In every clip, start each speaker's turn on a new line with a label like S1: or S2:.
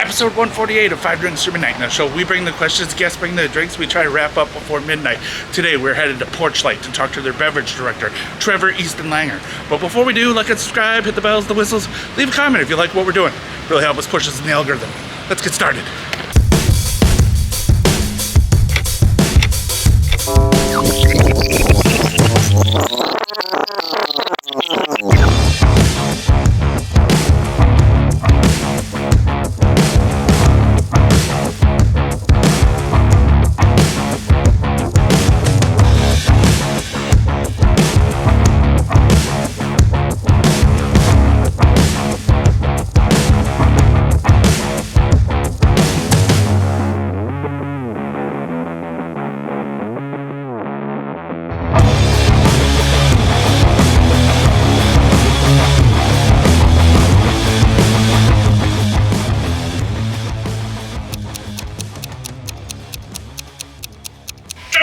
S1: Episode 148 of 5 Drinks Through Midnight. In the show, we bring the questions, guests bring the drinks. We try to wrap up before midnight. Today, we're headed to Porchlight to talk to their beverage director, Trevor Easton Langer. But before we do, like and subscribe, hit the bells, the whistles, leave a comment if you like what we're doing. Really help us push us in the algorithm. Let's get started.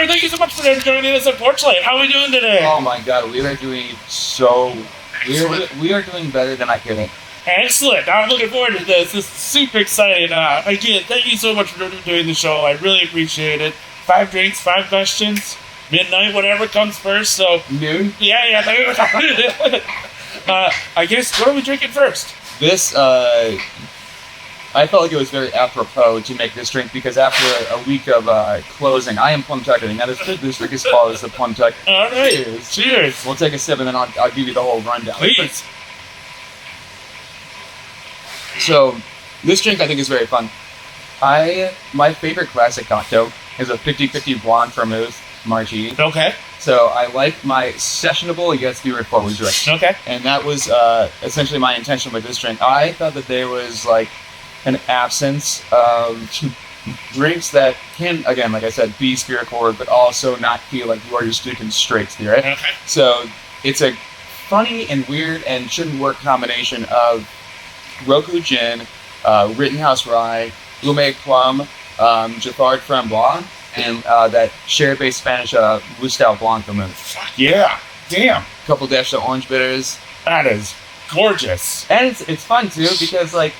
S1: Thank you so much for joining us at Porchlight. How are we doing today?
S2: Oh my god, we are doing we are doing better than I can.
S1: Excellent. I'm looking forward to this. This is super exciting. Again, thank you so much for doing the show. I really appreciate it. 5 drinks, 5 questions, midnight, whatever comes first. So
S2: Noon?
S1: Yeah. I guess, what are we drinking first?
S2: This, I felt like it was very apropos to make this drink because after a week of closing, I am plum tucking. Now this drink is called as the plum tuck.
S1: All right. Cheers.
S2: We'll take a sip and then I'll give you the whole rundown.
S1: Please.
S2: So, this drink I think is very fun. My favorite classic cocktail is a 50-50 blonde vermouth martini.
S1: Okay.
S2: So I like my sessionable yet spirit forward drink.
S1: Okay.
S2: And that was essentially my intention with this drink. I thought that there was like an absence of drinks that can, again, like I said, be spirit forward, but also not feel like you are just drinking straight spirit.
S1: Okay.
S2: So it's a funny and weird and shouldn't work combination of Roku gin, Rittenhouse rye, Ume plum, Jaffard framboise, and that sherry-based Spanish Mustau Blanc vermouth.
S1: Yeah. Damn.
S2: A couple dashes of orange bitters.
S1: That is gorgeous.
S2: And it's fun too because like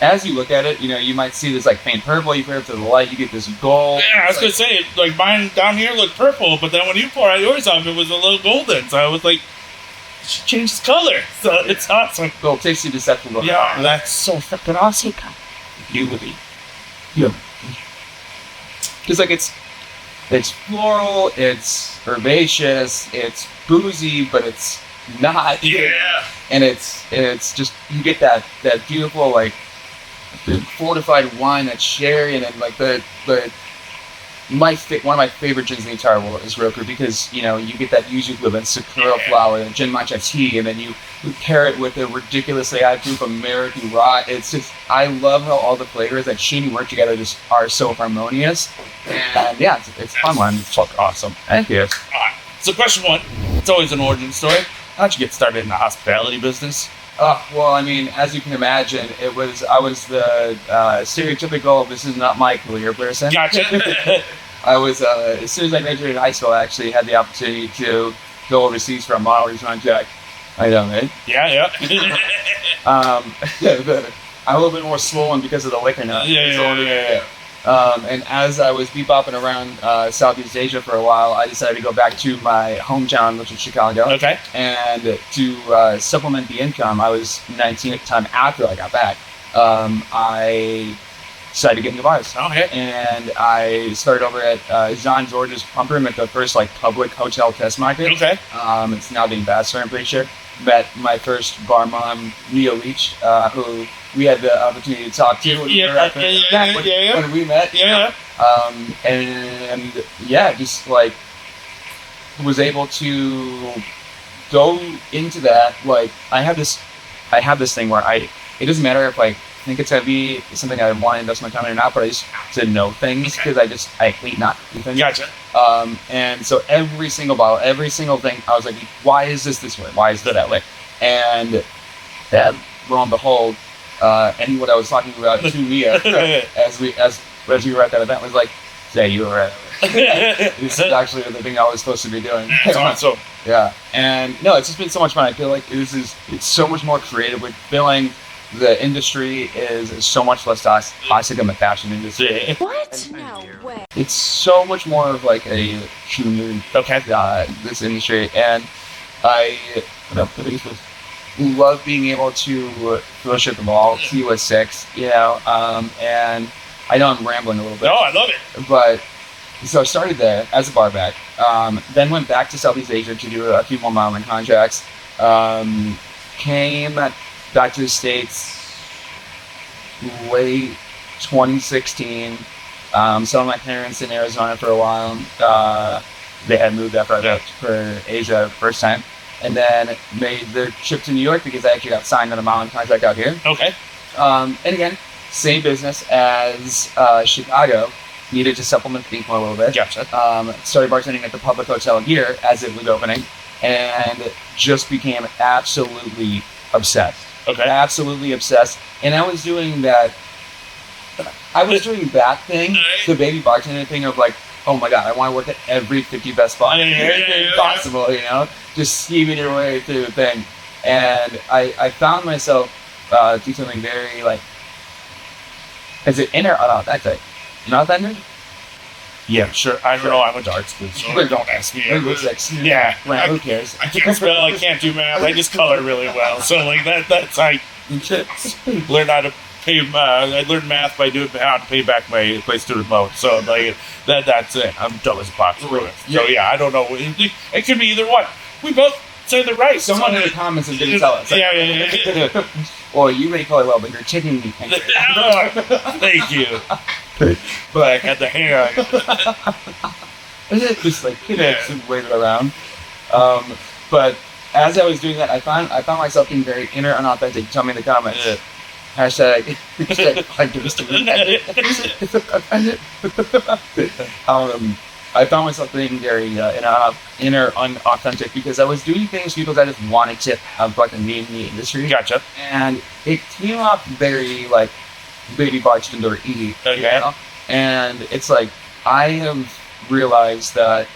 S2: as you look at it, you know, you might see this like faint purple, you put it up to the light, you get this gold.
S1: Yeah, I was gonna say, like mine down here looked purple, but then when you pour out yours up, it was a little golden. So I was like, it should change its color. So it's awesome.
S2: Gold, tasty, deceptive.
S1: Yeah, that's so freaking awesome. Beauty.
S2: Yeah. Because like it's floral, it's herbaceous, it's boozy, but it's not.
S1: Yeah.
S2: And it's just, you get that beautiful like fortified wine, that sherry, and then like one of my favorite gins in the entire world is Roku because, you know, you get that yuzu glue and sakura flower and gin matcha tea, and then you pair it with a ridiculously high proof American rye. It's just, I love how all the flavors that sheen work together just are so harmonious. And yeah, it's a fun one.
S1: It's fucking awesome.
S2: Thank you.
S1: Alright, so question 1, it's always an origin story. How'd you get started in the hospitality business?
S2: Well, I mean, as you can imagine, I was the stereotypical, this is not my career person.
S1: Gotcha.
S2: I was, as soon as I graduated high school, I actually had the opportunity to go overseas for a modeling contract. I know, right?
S1: Yeah.
S2: I'm a little bit more swollen because of the liquor now.
S1: Yeah.
S2: And as I was bebopping around Southeast Asia for a while, I decided to go back to my hometown, which is Chicago.
S1: Okay.
S2: And to supplement the income, I was 19 at the time after I got back. I decided to get into bars.
S1: Okay.
S2: And I started over at Jean George's Pump Room at the first like public hotel test market.
S1: Okay.
S2: It's now the Ambassador, I'm pretty sure. Met my first bar mom, Leo Leach, who we had the opportunity to talk to when we met.
S1: Yeah.
S2: And yeah, just like was able to go into that. Like I have this thing where it doesn't matter if like I think it's gonna be something I want to invest my time in or not, but I just have to know things because I hate not doing things.
S1: Gotcha.
S2: And so every single bottle, every single thing, I was like, why is this way? Why is it that way? And lo and behold, and what I was talking about to Mia as we were at that event was like, say you were at this is actually the thing I was supposed to be doing.
S1: That's awesome.
S2: Yeah. And no, it's just been so much fun. I feel like it's so much more creatively fulfilling. the industry is so much less toxic than the fashion industry.
S3: What? No way.
S2: It's so much more of like a human, this industry, and I love being able to fellowship them all, US 6, and I know I'm rambling a little bit.
S1: No, I love it.
S2: But, so I started there as a barback, then went back to Southeast Asia to do a few more modeling contracts, came back to the States late 2016, saw my parents in Arizona for a while. They had moved after I left for Asia first time, and then made the trip to New York because I actually got signed on a modeling contract out here.
S1: Okay.
S2: And again, same business as Chicago. Needed to supplement the income a little bit.
S1: Gotcha.
S2: Started bartending at the Public Hotel here as it was opening, and just became absolutely obsessed.
S1: Okay.
S2: Absolutely obsessed. And I was doing that. I was doing that thing, the baby bartender thing of like, oh my god, I want to work at every 50 best spot possible, just scheming your way through the thing. And I found myself do something very like, is it inner or authentic? Not authentic?
S1: Yeah, sure. I know I'm a dark school, so don't ask me. Yeah.
S2: Right, who cares?
S1: I can't spell, I can't do math, I just color really well. So like that's I learned how to pay. I learned math by doing how to pay back my student loan. So like that's it. I'm dumb as a box. So yeah, I don't know. It could be either one. We both say the right.
S2: Someone in the comments is going to tell us.
S1: Yeah.
S2: Well, you may color well, but you're chicken me.
S1: Thank you. But I had the hair.
S2: Just like wave it around. But as I was doing that, I found myself being very inner and authentic. Tell me in the comments. Hashtag I found myself being very inner, unauthentic because I was doing things because I just wanted to fucking be in the industry.
S1: Gotcha.
S2: And it came off very like baby bartender-y, And it's like I have realized that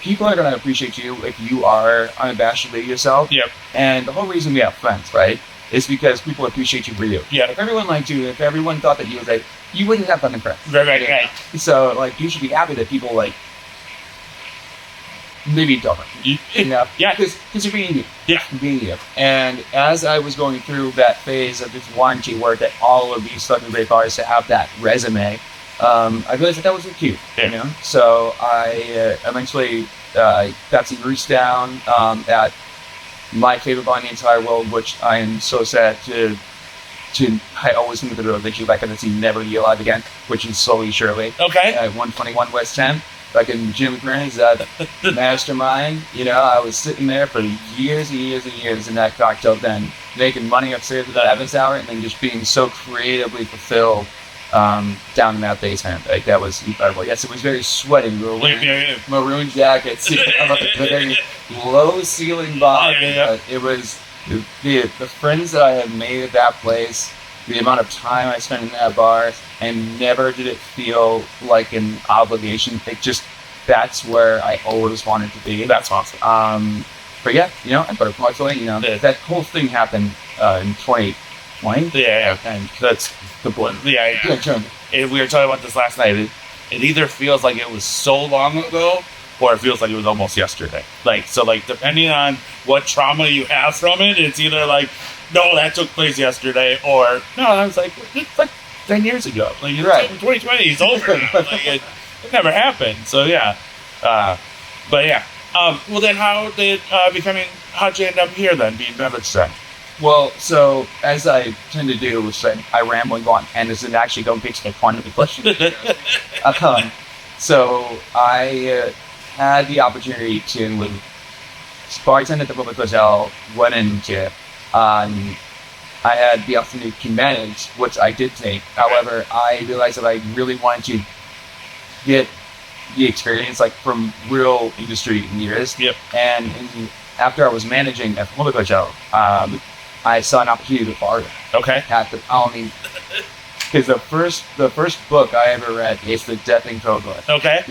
S2: people are going to appreciate you if you are unabashedly yourself.
S1: Yep.
S2: And the whole reason we have friends, right, is because people appreciate you for you.
S1: Yeah.
S2: If everyone liked you, if everyone thought that you was like, you wouldn't have fucking friends.
S1: Right.
S2: So like, you should be happy that people like maybe don't.
S1: Yeah.
S2: Because you're being you.
S1: Yeah.
S2: Being you. And as I was going through that phase of just wanting to work at all of these fucking great bars to have that resume, I realized that was cute.
S1: Yeah.
S2: So I eventually got some roots down at my favorite bar in the entire world, which I am so sad to I always think of the eventually back in the scene, never be alive again, which is slowly surely.
S1: Okay.
S2: At 121 West 10. Back in Jim McMurray's mastermind, I was sitting there for years and years and years in that cocktail den, making money upstairs at that Happiest Hour, and then just being so creatively fulfilled down in that basement. Like, that was incredible. Yes, it was very sweaty. We were wearing maroon jackets, very low ceiling bar. It was the friends that I had made at that place, the amount of time I spent in that bar, and never did it feel like an obligation. That's where I always wanted to be.
S1: That's awesome.
S2: But yeah, I put a Porchlight, that whole thing happened in 2020.
S1: Yeah.
S2: And that's the point.
S1: Yeah. We were talking about this last night. It either feels like it was so long ago, or it feels like it was almost yesterday. So depending on what trauma you have from it, it's either like, no, that took place yesterday, or no, I was like, it's like 10 years ago. Like, right. 2020 is over. It never happened. So yeah. But yeah. Well then, how'd you end up here then, being Beverage Director?
S2: Well, so as I tend to do, I ramble and go on tangents and actually don't get to the point of the question. So I had the opportunity to bartend at the Public Hotel, went into I had the opportunity to manage, which I did take. However, I realized that I really wanted to get the experience from real industry years.
S1: Yep.
S2: And after I was managing at the Public Hotel, I saw an opportunity to bartend.
S1: Okay.
S2: Because the first book I ever read is The Death and Code book.
S1: Okay.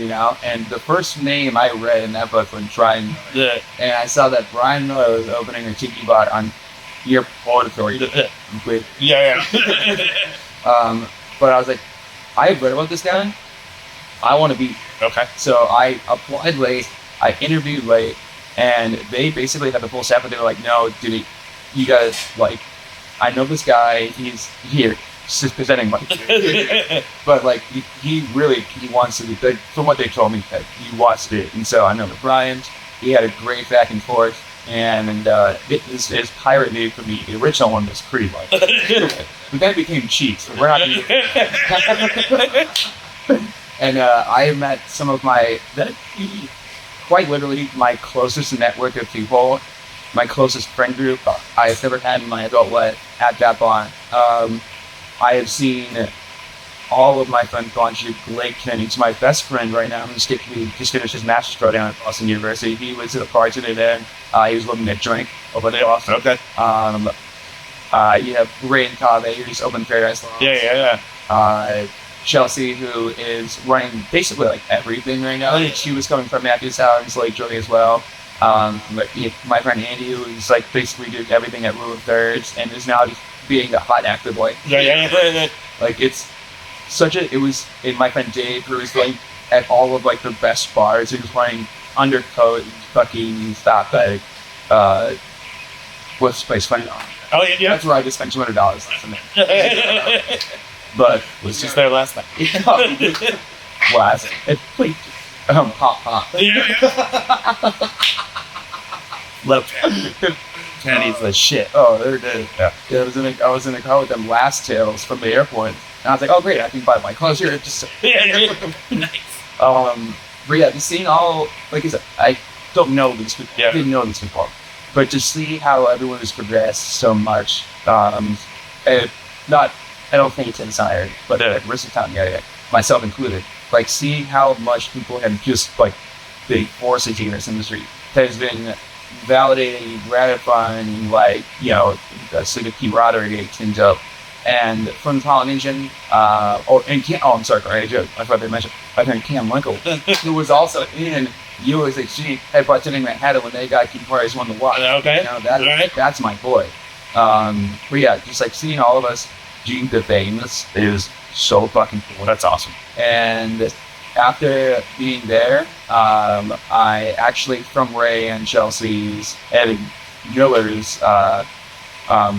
S2: And the first name I read in that book was Brian.
S1: Yeah.
S2: And I saw that Brian Miller was opening a tiki bar on you're auditory. But
S1: Yeah.
S2: but I was like, I had read about this guy. I want to be.
S1: Okay.
S2: So I applied late. I interviewed late, and they basically had the full staff, and they were like, "No, dude, you guys like, I know this guy. He's here, just presenting money, but like he wants to do. From what they told me, that he wants to do it. And so I know Brian. He had a great back and forth, and his pirate name for me, the original one was pretty like, but then it became cheap. So we're not. And I met some of quite literally my closest network of people, my closest friend group I've ever had in my adult life at that bar. I have seen all of my friends gone to Lake Kennedy. He's my best friend right now. He just finished his master's program at Boston University. He was at a party there. He was living at Drink over there. Boston.
S1: Okay.
S2: You have Ray and Kave, who's open Paradise Lounge.
S1: Yeah.
S2: Chelsea, who is running basically like everything right now. She was coming from Happiest Hour and Lake Joey as well. But my friend Andy, who is like basically doing everything at Rule of Thirds and is now just being a hot actor boy.
S1: Yeah.
S2: Like it was in my friend Dave, who is like at all of like the best bars. He was wearing undercoat, fucking stuff. Like, what's the place? Funny.
S1: Oh yeah.
S2: That's where I just spent $200 last night. But
S1: Was just there last night.
S2: Was it? Please. Pop.
S1: Love Kennedy's the shit.
S2: Oh, they're good.
S1: Yeah.
S2: I was in a car with them last tails from the airport, and I was like, oh great, I can buy my clothes here. Just
S1: Nice.
S2: But yeah, just seeing all, like I said, I don't know these people.
S1: Yeah.
S2: I didn't know these people, but to see how everyone has progressed so much, I don't think it's insider, but rest of the time, yeah, myself included. Like seeing how much people have just like the forces in this industry has been validating, gratifying, like, you know, a sort of camaraderie things up. And from Polynesian, I'm sorry, I forgot to mention, my friend Cam Winkle, who was also in USHG at Bartending Manhattan when they got Key Parties won the watch.
S1: Okay.
S2: You know, that's my boy. But yeah, just like seeing all of us do the things is so fucking cool.
S1: That's awesome.
S2: And after being there, I actually, from Ray and Chelsea's and Miller's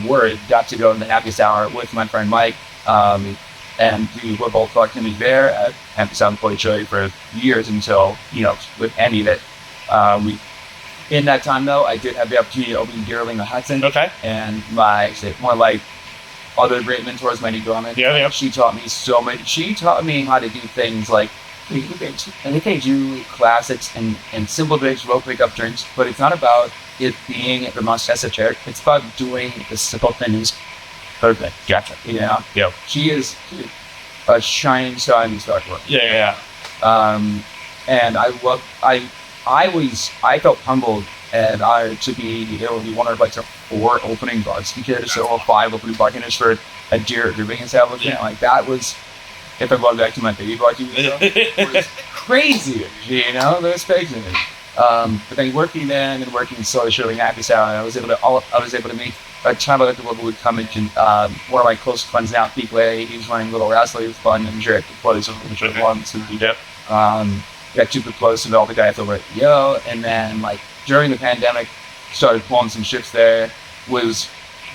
S2: word, got to go to the Happiest Hour with my friend Mike. And we were both fucking there at Happiest Hour Polynesian for years until, you know, with any of it. In that time though, I did have the opportunity to open Dearling the Hudson.
S1: Okay.
S2: And more like other great mentors, Mandy Gorman.
S1: Yeah.
S2: She taught me so much. She taught me how to do things like, I think they do classics and simple drinks, real quick up drinks, but it's not about it being the most esoteric. It's about doing the simple things perfect.
S1: Gotcha.
S2: You know?
S1: Yeah.
S2: She is a shining star in the Star Wars.
S1: Yeah.
S2: And I felt humbled and to be able to be one of like 4 opening bartenders, or 5 opening bartenders for a Deer Drinking establishment.
S1: Yeah.
S2: Like that was, if I go back to my baby bartending stuff, it was crazy, you know, those crazy. But then working there and then working slowly showing Happiest Hour, I was able to meet a child of the world who would come in. One of my close friends now, Pete Lay, he was running Little Wrestling, it was fun, and Jared Close, which was one, so got super close to all the guys over at Yo, and then like during the pandemic, started pulling some shifts there. Was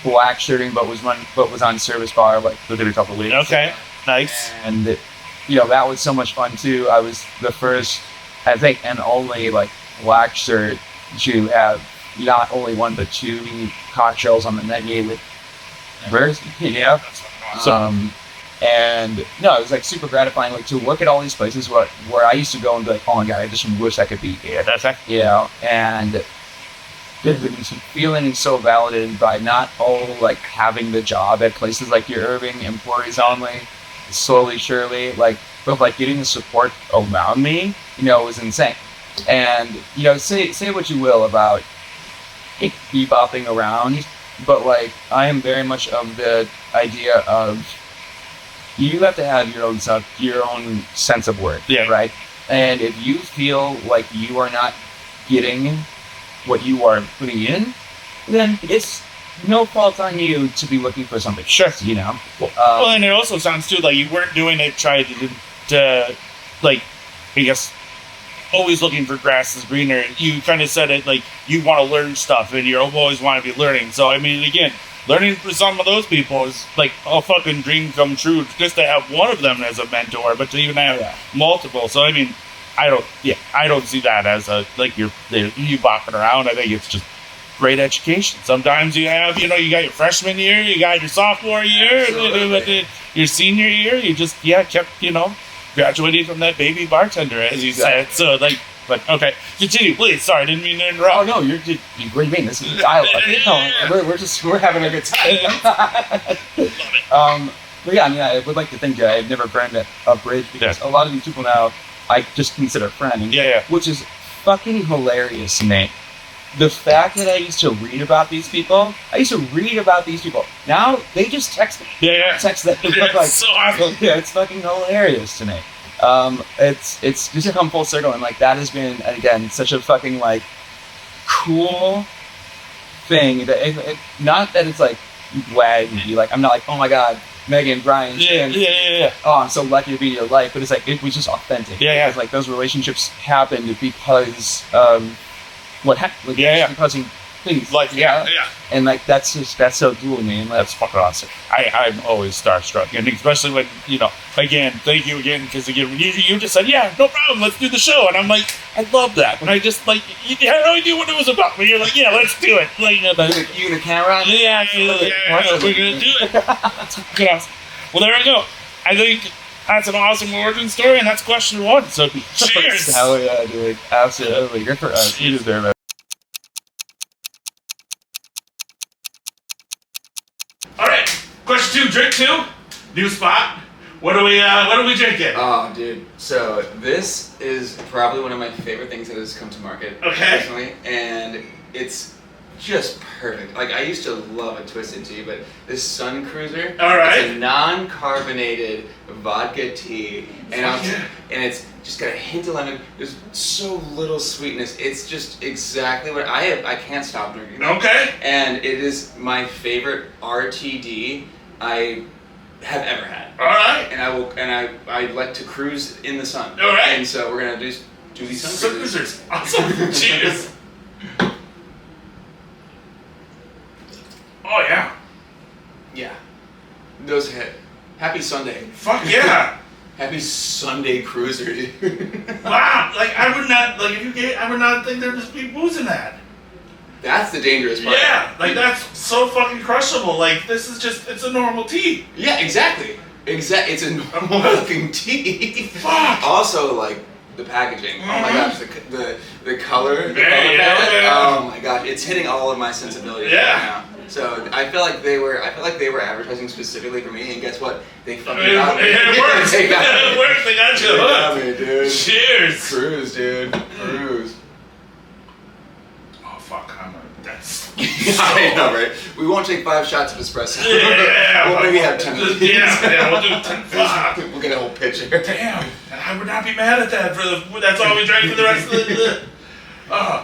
S2: black shirting, but was on service bar like within a couple of weeks.
S1: Okay, nice.
S2: And you know, that was so much fun too. I was the first, I think, and only like black shirt to have not only 1 but 2 cocktails on the menu with burgers. Yeah. And no, it was like super gratifying, like to look at all these places where I used to go and be like, oh my god, I just wish I could be here.
S1: That's it.
S2: You know, and feeling so validated by not only like having the job at places like your Irving, Employees Only, slowly, surely, like, but like getting the support around me, you know, was insane. And, you know, say what you will about bebopping around, but like I am very much of the idea of you have to have your own stuff, your own sense of worth, right? And if you feel like you are not getting what you are putting in, then it's no fault on you to be looking for something.
S1: Sure.
S2: You know?
S1: Well, and it also sounds too like you weren't doing it trying to like, I guess, always looking for grass is greener. You kind of said it like you want to learn stuff and you always want to be learning. So, I mean, again, learning from some of those people is like a fucking dream come true just to have one of them as a mentor, but to even have multiple. So, I mean, I don't see that as a, like, you bopping around. I think it's just great education. Sometimes you have, you got your freshman year, you got your sophomore year, your senior year, you just, kept, graduating from that baby bartender, as you said. So, like, but okay, continue, please. Sorry, I didn't mean to interrupt.
S2: Oh no, what do you mean? This is dialogue. No, we're having a good time. But yeah, I mean, I would like to think that I've never burned a bridge because a lot of these people now I just consider friends. Which is fucking hilarious to me. The fact that I used to read about these people, now they just text me. Text them. Like,
S1: so awesome.
S2: Yeah, it's fucking hilarious to me. It's just come full circle, and like that has been, again, such a fucking like cool thing that it not that it's like glad to be like, I'm not like, oh my god, Megan, Brian, oh, I'm so lucky to be in your life, but it's like it was just authentic. Because, like, those relationships happened because what happened, because of things,
S1: like,
S2: and like that's so cool to me, and like,
S1: that's fucking awesome. I'm always starstruck, and especially when again, thank you again, because again, you just said, no problem, let's do the show, and I'm like, I love that, and I just like, you had no idea what it was about, but you're like, let's do it, like,
S2: you and the camera on?
S1: We're gonna do it. That's fucking awesome. Well, there we go. I think that's an awesome origin story, and that's question one. So, cheers.
S2: Hell yeah, dude. Absolutely. Good for us. You deserve it.
S1: All right. Question two. Drink two. New spot. What are we drinking?
S3: Oh, dude. So this is probably one of my favorite things that has come to market recently, and it's just perfect. Like, I used to love a twisted tea, but this Sun Cruiser, it's a non-carbonated vodka tea, and it's just got a hint of lemon. There's so little sweetness. It's just exactly what I can't stop drinking.
S1: Okay.
S3: And it is my favorite RTD I have ever had.
S1: All right.
S3: And I like to cruise in the sun.
S1: All right.
S3: And so we're gonna do these
S1: Sun Cruisers. Awesome. Cheers. Oh yeah.
S3: Yeah. Those hit. Happy Sunday.
S1: Fuck yeah.
S3: Happy Sunday Cruiser, dude.
S1: Wow. Like, I would not think there'd just be booze in that.
S3: That's the dangerous part.
S1: Yeah, like that's so fucking crushable. Like, this is just, it's a normal tea.
S3: Yeah, exactly. It's a normal fucking tea.
S1: Fuck.
S3: Also, like, the packaging. Oh my gosh, the color.
S1: Yeah.
S3: Oh my gosh, it's hitting all of my sensibilities right now. So I feel like they were advertising specifically for me, and guess what? They fucking got me.
S1: It works.
S3: They got me.
S1: It works. They got you
S3: They
S1: hooked.
S3: got me, dude.
S1: Cheers.
S3: Cruise, dude. Cruise.
S1: Oh fuck, that's.
S3: I know, right? We won't take 5 shots of espresso.
S1: Yeah.
S3: We'll maybe have 10 of these.
S1: Yeah, we'll do 10. Fuck.
S3: We'll get a whole pitcher.
S1: Damn, I would not be mad at that. That's all we drank for the rest of the.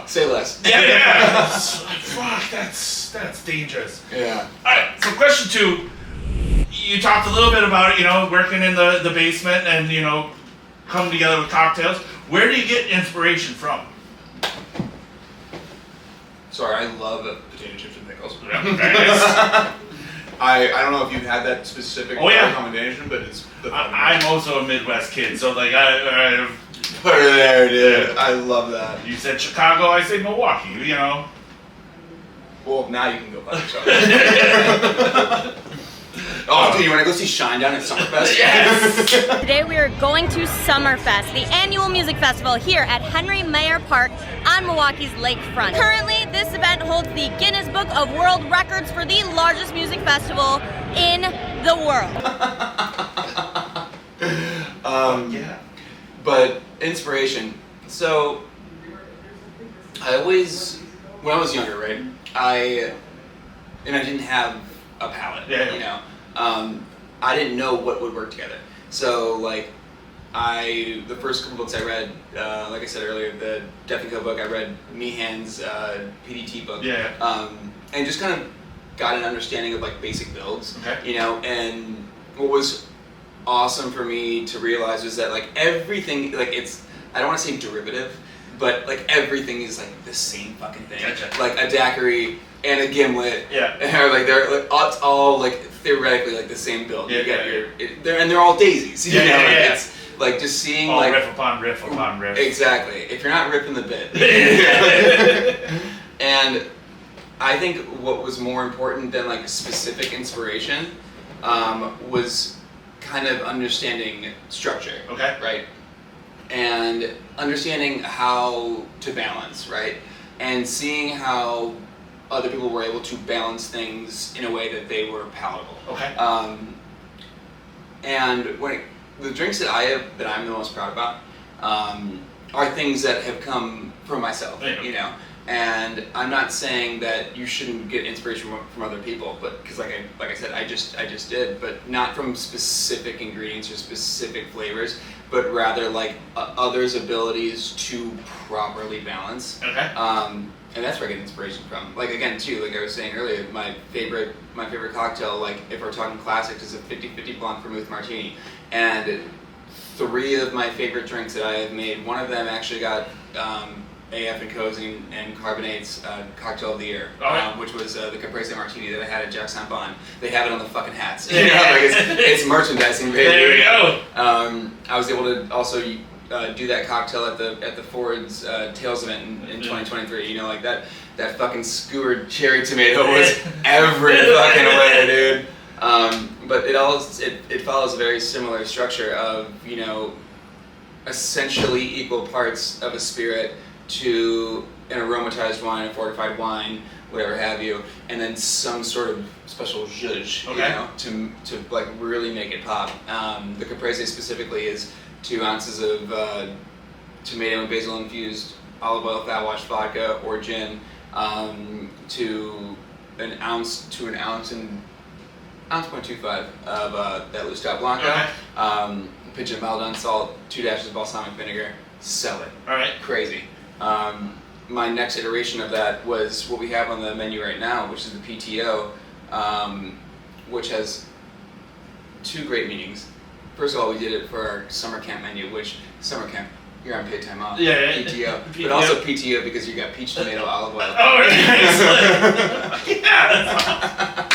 S3: Say less.
S1: Yeah. Fuck, that's dangerous.
S3: Yeah.
S1: All right. So question 2, you talked a little bit about it, working in the basement and coming together with cocktails. Where do you get inspiration from?
S3: Sorry, I love potato chips and pickles.
S1: Yeah, nice.
S3: I don't know if you've had that specific combination, but it's the
S1: I'm also a Midwest kid, so like I
S3: put it there, dude. I love that.
S1: You said Chicago, I say Milwaukee.
S3: Well, now you can go by yourself. Oh, dude, you want to go see Shinedown at Summerfest?
S1: Yes!
S4: Today we are going to Summerfest, the annual music festival here at Henry Mayer Park on Milwaukee's lakefront. Currently, this event holds the Guinness Book of World Records for the largest music festival in the world.
S3: But inspiration. So, when I was younger, right? I didn't have a palette, I didn't know what would work together. So, like, the first couple books I read, like I said earlier, the Death & Co book, I read Meehan's PDT book.
S1: Yeah.
S3: And just kind of got an understanding of like basic builds,
S1: Okay.
S3: you know, and what was awesome for me to realize was that like everything, like it's, I don't want to say derivative, but like everything is like the same fucking thing.
S1: Gotcha.
S3: Like a daiquiri and a gimlet,
S1: Yeah.
S3: are like they're like, it's all like theoretically like the same build.
S1: Yeah,
S3: You get
S1: yeah,
S3: they're all daisies. You
S1: Yeah,
S3: know?
S1: yeah,
S3: Like,
S1: yeah.
S3: it's like just seeing
S1: All
S3: like
S1: riff upon riff upon riff.
S3: exactly. If you're not ripping the bit, and I think what was more important than like specific inspiration was kind of understanding structure.
S1: Okay.
S3: Right. And understanding how to balance, right? And seeing how other people were able to balance things in a way that they were palatable.
S1: Okay.
S3: And when the drinks that I'm the most proud about are things that have come from myself,
S1: Yeah.
S3: you know. And I'm not saying that you shouldn't get inspiration from other people, but because like I said, I just did, but not from specific ingredients or specific flavors, but rather like others' abilities to properly balance.
S1: Okay.
S3: And that's where I get inspiration from. Like again, too, like I was saying earlier, my favorite cocktail, like if we're talking classics, is a 50-50 blonde vermouth martini. And 3 of my favorite drinks that I have made, one of them actually got AF and Cozy and Carbonate's Cocktail of the Year, which was the Caprese Martini that I had at Jack St. Bon. They have it on the fucking hats. You know, like it's merchandising, baby.
S1: There we go.
S3: I was able to also do that cocktail at the Ford's Tales event in 2023. You know, like that fucking skewered cherry tomato was every fucking way, dude. But it follows a very similar structure of, you know, essentially equal parts of a spirit to an aromatized wine, a fortified wine, whatever have you, and then some sort of special zhuzh, you know, to like really make it pop. The Caprese specifically is 2 ounces of tomato and basil infused olive oil fat washed vodka or gin, to an ounce and ounce 0.25 of that Loose Top Blanca, pinch of Maldon salt, 2 dashes of balsamic vinegar. Sell it.
S1: All right.
S3: Crazy. My next iteration of that was what we have on the menu right now, which is the PTO, which has 2 great meanings. First of all, we did it for our summer camp menu, which summer camp, you're on paid time off.
S1: Yeah.
S3: PTO. But also PTO because you got peach tomato olive oil.
S1: Oh, excellent. Yeah.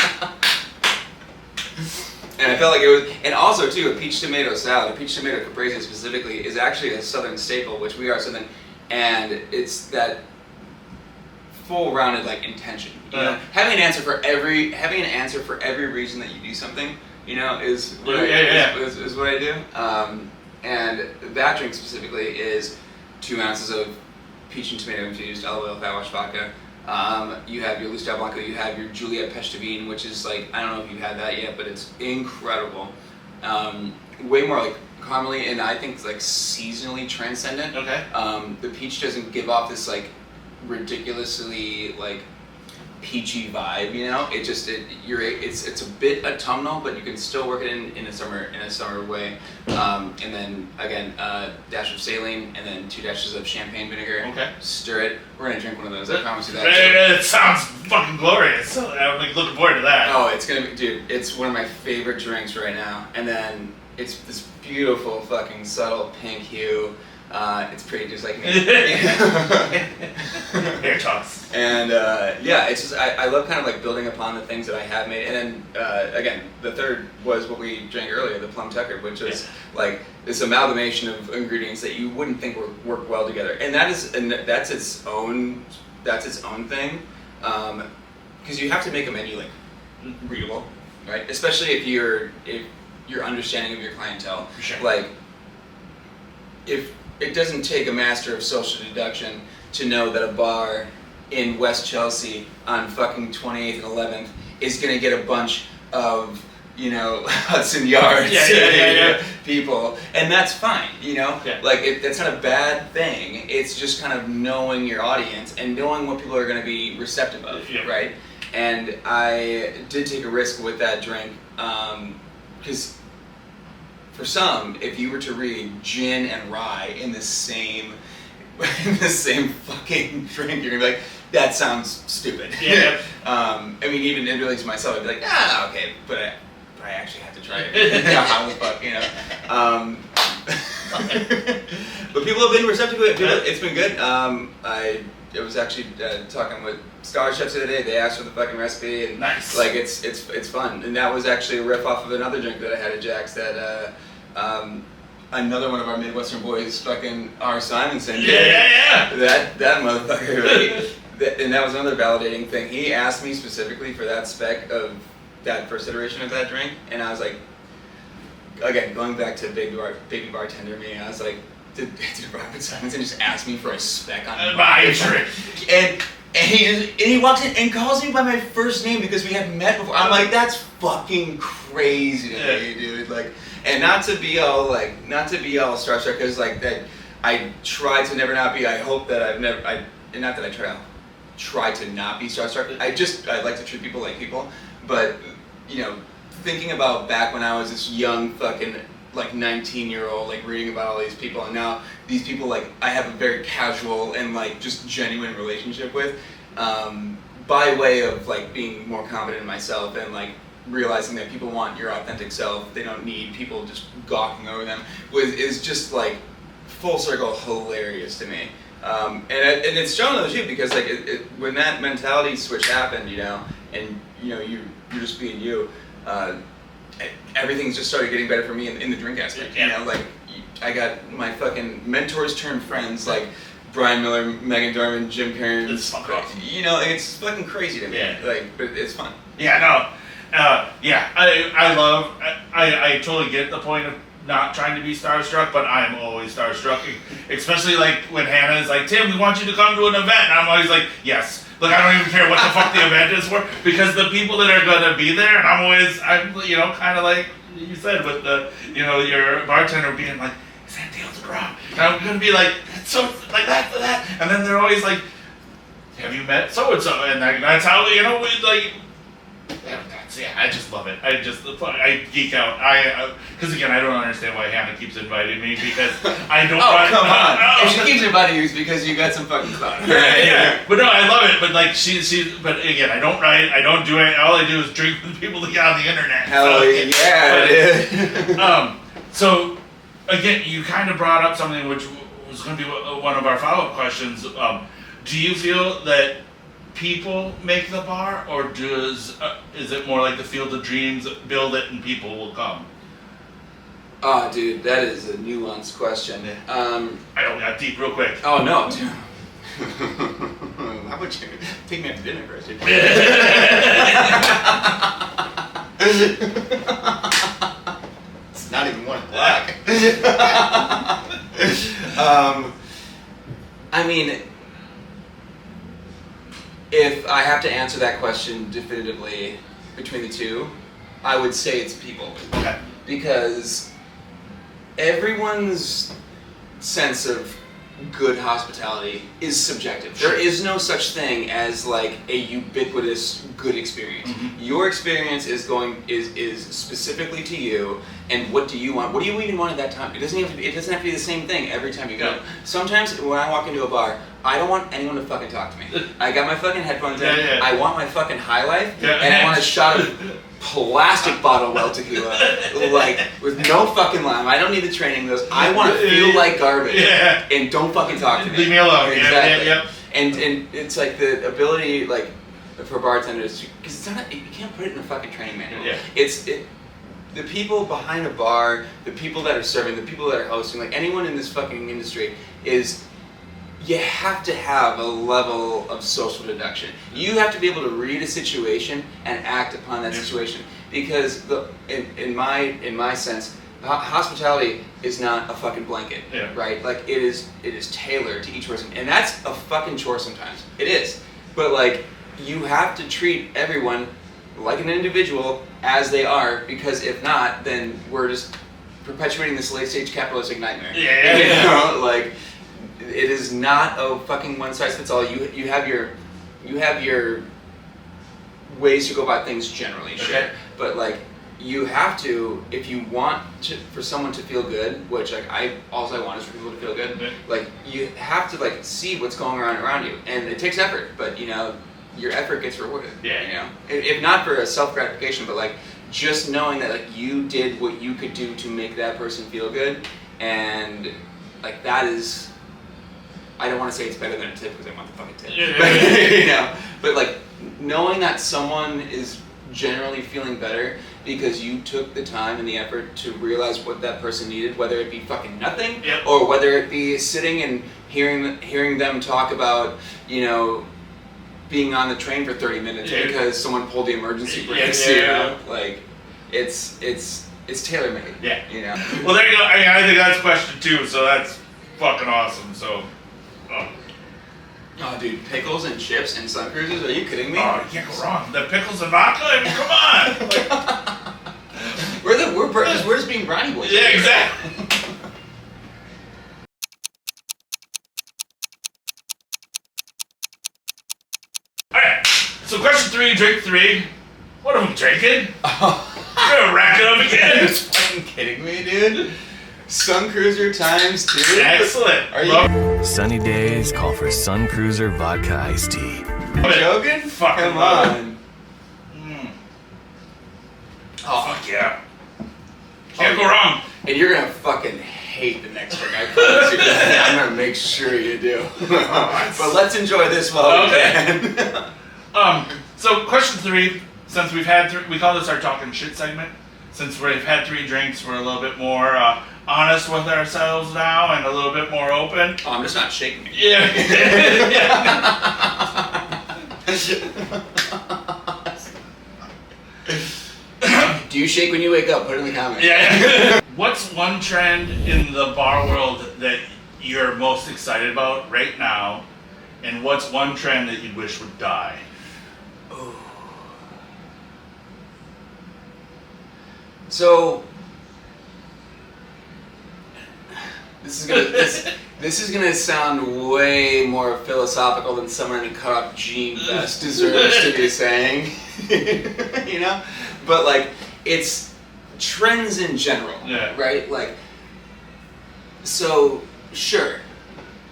S3: And I felt like it was, and also too, a peach tomato salad, a peach tomato caprese specifically, is actually a southern staple, which we are southern, and it's that full-rounded like intention. You know, having an answer for every reason that you do something, you know, is what is what I do. And that drink specifically is 2 ounces of peach and tomato infused olive oil fat washed vodka. You have your Loose Top Blanco, you have your Juliet Peche de Vigne, which is like, I don't know if you've had that yet, but it's incredible. Way more like caramely, and I think it's like seasonally transcendent.
S1: Okay.
S3: The peach doesn't give off this like ridiculously like peachy vibe, you know. It's a bit autumnal, but you can still work it in a summer way. And then again, dash of saline, and then 2 dashes of champagne vinegar.
S1: Okay.
S3: Stir it. We're gonna drink one of those. I promise you that.
S1: It sounds fucking glorious. I'm like looking forward to that.
S3: Oh, it's gonna be, dude. It's one of my favorite drinks right now. And then it's this beautiful fucking subtle pink hue. It's pretty just like me.
S1: Hair toss.
S3: And yeah, it's just I love kind of like building upon the things that I have made. And then again, the third was what we drank earlier, the Plum Tucker, which is like this amalgamation of ingredients that you wouldn't think work well together. And that's its own thing, because you have to make a menu like readable, right? Especially if your understanding of your clientele,
S1: Sure.
S3: like if it doesn't take a master of social deduction to know that a bar in West Chelsea on fucking 28th and 11th is gonna get a bunch of, you know, Hudson Yards people, and that's fine, you know?
S1: Yeah.
S3: Like, that's not a bad thing. It's just kind of knowing your audience and knowing what people are gonna be receptive of, right? And I did take a risk with that drink, because for some, if you were to read gin and rye in the same fucking drink, you're gonna be like, that sounds stupid.
S1: Yeah.
S3: I mean, even admitting to myself, I'd be like, okay, but I actually have to try it. How the fuck, you know? But people have been receptive to it. It's been good. I was actually talking with Star Chefs the other day. They asked for the fucking recipe, and
S1: nice.
S3: Like it's fun. And that was actually a riff off of another drink that I had at Jack's that another one of our Midwestern boys, fucking R. Simonson.
S1: Yeah.
S3: That motherfucker. Right? And that was another validating thing. He asked me specifically for that spec of that first iteration of that drink, and I was like, again, going back to baby bartender me, I was like, did Robert Simonson just ask me for a spec on
S1: my drink?
S3: And he walks in and calls me by my first name because we hadn't met before. I'm like, that's fucking crazy to me, dude. Like, and not to be all starstruck, because like that, I try to never not be. I hope that I've never. Not that I try to not be starstruck. I like to treat people like people, but you know, thinking about back when I was this young fucking like 19-year-old, like reading about all these people, and now these people like I have a very casual and like just genuine relationship with, by way of like being more confident in myself and like realizing that people want your authentic self. They don't need people just gawking over them. Is just like full circle hilarious to me. And it's shown those you because like when that mentality switch happened, you know, and you know you're just being you. Everything's just started getting better for me in the drink aspect. You know, like I got my fucking mentors turned friends, like Brian Miller, Megan Dorman, Jim Perrin.
S1: It's fucking awesome.
S3: You know, it's fucking crazy to me.
S1: Yeah.
S3: Like, but it's fun.
S1: Yeah, no. I totally get the point of not trying to be starstruck, but I'm always starstruck. Especially like when Hannah is like, Tim, we want you to come to an event. And I'm always like, yes. Like, I don't even care what the fuck the event is for, because the people that are going to be there, and I'm you know, kind of like you said with the, you know, your bartender being like, is that Dale DeGrom? And I'm going to be like, so, like that. And then they're always like, have you met so-and-so? And that's how, you know, we like, I just love it. I geek out. Because again, I don't understand why Hannah keeps inviting me, because I don't.
S3: Come on! If she keeps inviting you, it's because you got some fucking clout.
S1: Yeah. But no, I love it. But like but again, I don't write. I don't do it. All I do is drink with people that get on the internet.
S3: Hell yeah, dude.
S1: So again, you kind of brought up something which was going to be one of our follow-up questions. Do you feel that people make the bar, or is it more like the Field of Dreams, build it and people will come?
S3: Oh, dude, that is a nuanced question.
S1: I don't got deep real quick.
S3: Oh no, dude. How about you take me out to dinner first? It's not even 1 o'clock. I mean, if I have to answer that question definitively between the two, I would say it's people.
S1: Okay.
S3: Because everyone's sense of good hospitality is subjective.
S1: Sure.
S3: There is no such thing as like a ubiquitous good experience. Mm-hmm. Your experience is specifically to you, and what do you want? What do you even want at that time? It doesn't have to be the same thing every time you go.
S1: Yeah.
S3: Sometimes when I walk into a bar, I don't want anyone to fucking talk to me. I got my fucking headphones in.
S1: Yeah.
S3: I want my fucking high life,
S1: Yeah.
S3: and I want a shot of plastic bottle well tequila, like with no fucking lime. I don't need the training wheels. I want to feel like garbage, and don't fucking talk to me.
S1: Leave me alone.
S3: Exactly.
S1: Yeah.
S3: And it's like the ability, like for bartenders, because it's not, you can't put it in a fucking training manual.
S1: Yeah.
S3: The people behind a bar, the people that are serving, the people that are hosting, like anyone in this fucking industry is. You have to have a level of social deduction. You have to be able to read a situation and act upon that situation. Because in my sense, hospitality is not a fucking blanket, right? Like it is tailored to each person, and that's a fucking chore sometimes. It is, but like you have to treat everyone like an individual as they are, because if not, then we're just perpetuating this late stage capitalistic nightmare.
S1: Yeah.
S3: You know, like. It is not a fucking one size fits all. You have your ways to go about things generally, sure.
S1: Okay.
S3: But like you have to, if you want for someone to feel good, which like all I want is for people to feel good. Like you have to like see what's going on around you, and it takes effort. But you know, your effort gets rewarded. Yeah. You know, if not for a self gratification, but like just knowing that like you did what you could do to make that person feel good, and like that is. I don't want to say it's better than a tip because I want the fucking tip. But, you know, but like knowing that someone is generally feeling better because you took the time and the effort to realize what that person needed, whether it be fucking nothing, or whether it be sitting and hearing them talk about, you know, being on the train for 30 minutes because someone pulled the emergency brakes. You know, like it's tailor made. Yeah. You know.
S1: Well, there you go. I think that's question 2. So that's fucking awesome. So.
S3: Oh, dude, pickles and chips and sun cruisers? Are you kidding me?
S1: Oh, you can't go wrong. The pickles and vodka? I mean, come on! Like,
S3: we're just being brownie boys.
S1: Yeah, exactly. Alright, so question 3, drink 3. What are we drinking? You're gonna rack it up again?
S3: Are you fucking kidding me, dude? Sun Cruiser times 2.
S1: Excellent.
S3: Are you
S5: Sunny days call for Sun Cruiser vodka iced tea.
S3: joking?
S1: Come
S3: on.
S1: Oh, fuck yeah. Can't go wrong.
S3: And you're gonna fucking hate the next drink, I promise you. I'm gonna make sure you do. But let's enjoy this while we can.
S1: So question 3, since we've had we call this our talking shit segment. Since we've had 3 drinks, we're a little bit more honest with ourselves now and a little bit more open.
S3: Oh, I'm just not shaking it.
S1: Yeah.
S3: Do you shake when you wake up? Put it in the comments.
S1: Yeah. What's one trend in the bar world that you're most excited about right now? And what's one trend that you wish would die?
S3: So this is gonna sound way more philosophical than someone in a cut-off jean vest deserves to be saying, you know. But like, it's trends in general, right? Like, so sure,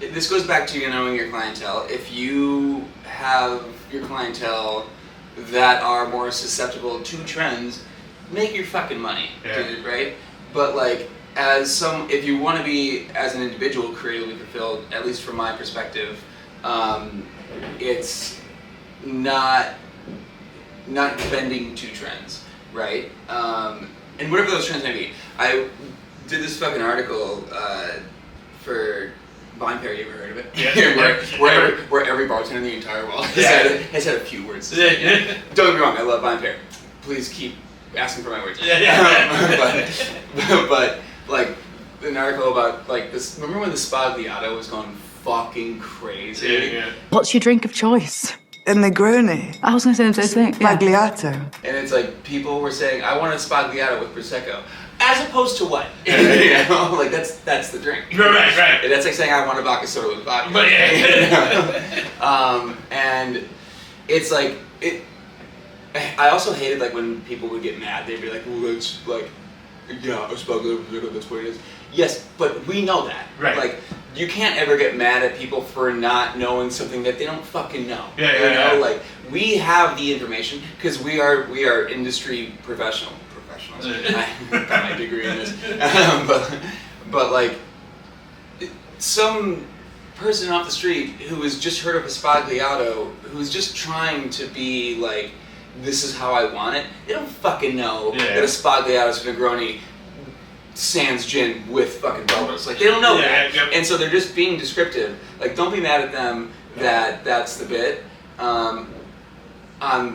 S3: this goes back to knowing your clientele. If you have your clientele that are more susceptible to trends, make your fucking money, dude, right? But like, if you want to be, as an individual, creatively fulfilled, at least from my perspective, it's not bending to trends, right? And whatever those trends may be. I did this fucking article for Vine Pair. You ever heard of it?
S1: Yeah.
S3: where every bartender in the entire world has had a few words to say. Don't get me wrong, I love Vine Pair. Please keep asking for my words. But like an article about like this. Remember when the Spagliato was going fucking crazy?
S6: What's your drink of choice?
S7: A Negroni.
S6: I was going to say the same thing.
S7: Spagliato.
S3: And it's like people were saying, "I want a Spagliato with prosecco," as opposed to what? You know, like that's the drink.
S1: Right.
S3: And that's like saying, "I want a vodka soda with vodka."
S1: But
S3: and it's like it. I also hated like when people would get mad. They'd be like, "Well, that's like, yeah, a Spagliato, that's what it is." Yes, but we know that.
S1: Right.
S3: Like, you can't ever get mad at people for not knowing something that they don't fucking know. Yeah. Like, we have the information because we are industry professionals. I got my degree in this. But like, some person off the street who has just heard of a Spagliato, who's just trying to be like, this is how I want it, they don't fucking know that a Spagliato's Negroni sans gin with fucking bubbles. Like, they don't know that. And so they're just being descriptive. Like, don't be mad at them that that's the bit. On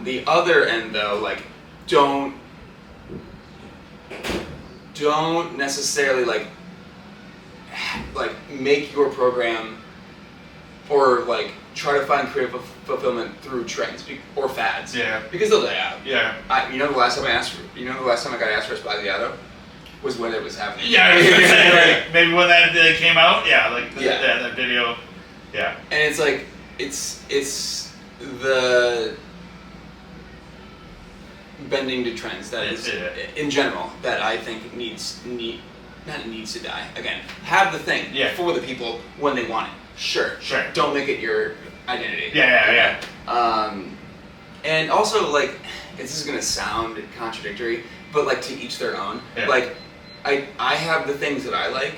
S3: the other end, though, like, don't necessarily like make your program or like try to find creative fulfillment through trends or fads. Yeah. Because they'll die out. Yeah. The last time I got asked for a Spagliato was when it was happening.
S1: Yeah, I was gonna say, like, maybe when that came out. Yeah, like that video. Yeah.
S3: And it's like bending to trends that is, in general, that I think not needs to die. Again, have the thing for the people when they want it. Sure. Don't make it your identity. And also, like, this is gonna sound contradictory, but like to each their own. Like, I have the things that I like,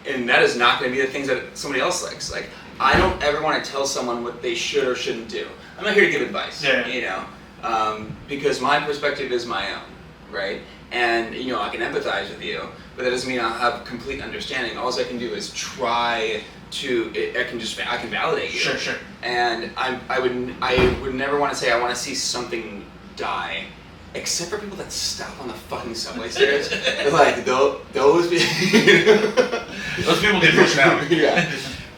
S3: and that is not gonna be the things that somebody else likes. Like, I don't ever want to tell someone what they should or shouldn't do. I'm not here to give advice. You know, because my perspective is my own, right? And you know, I can empathize with you, but that doesn't mean I'll have complete understanding. All I can do is try to. I can validate you. Sure. And I would never want to say I want to see something die, except for people that stop on the fucking subway stairs. Like those
S1: people get pushed out.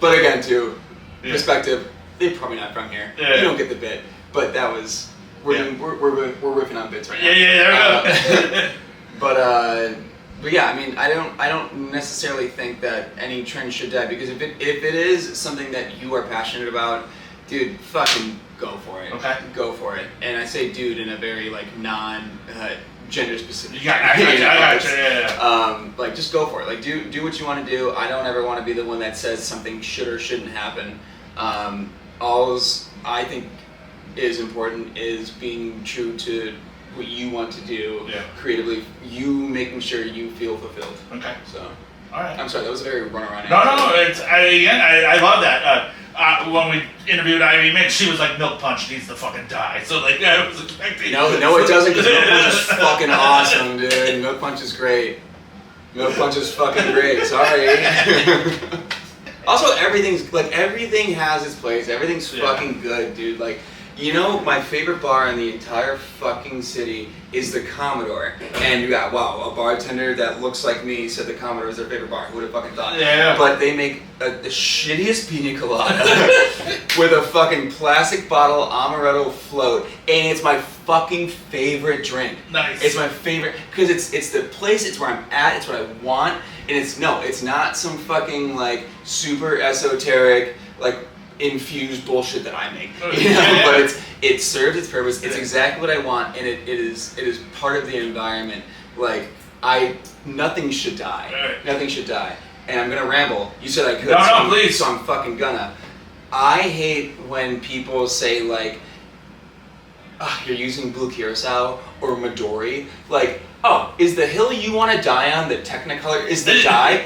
S3: But again, too, perspective. They're probably not from here. You don't get the bit, but that was. We're riffing on bits right now. There we go. But yeah, I mean, I don't necessarily think that any trend should die, because if it is something that you are passionate about, dude, fucking go for it. Okay. Go for it. And I say dude in a very like gender specific. I gotcha. Like, just go for it. Like, do what you want to do. I don't ever want to be the one that says something should or shouldn't happen. Alls I think is important is being true to what you want to do creatively, you making sure you feel fulfilled. Okay. So, all right. I'm sorry, that was a very runaround answer.
S1: No, I love that. When we interviewed Ivy Mix, she was like, milk punch needs to fucking die. So, like, I was expecting...
S3: No, it doesn't, because milk punch is fucking awesome, dude. Milk punch is great. Milk punch is fucking great. Sorry. Also, everything has its place. Everything's fucking good, dude. Like, you know, my favorite bar in the entire fucking city is the Commodore. And you got, wow, a bartender that looks like me said the Commodore is their favorite bar. Who would have fucking thought? Yeah. But they make the shittiest pina colada with a fucking plastic bottle amaretto float. And it's my fucking favorite drink. Nice. It's my favorite, because it's the place, it's where I'm at, it's what I want. And it's not some fucking, like, super esoteric, like, infused bullshit that I make, you know? But it serves its purpose. It's exactly what I want, and it is part of the environment. Like, nothing should die. Right. Nothing should die. And I'm gonna ramble. You said I could. No, please. So I'm fucking gonna. I hate when people say, like, you're using blue curacao or Midori. Like, is the hill you want to die on the Technicolor? Is the dye?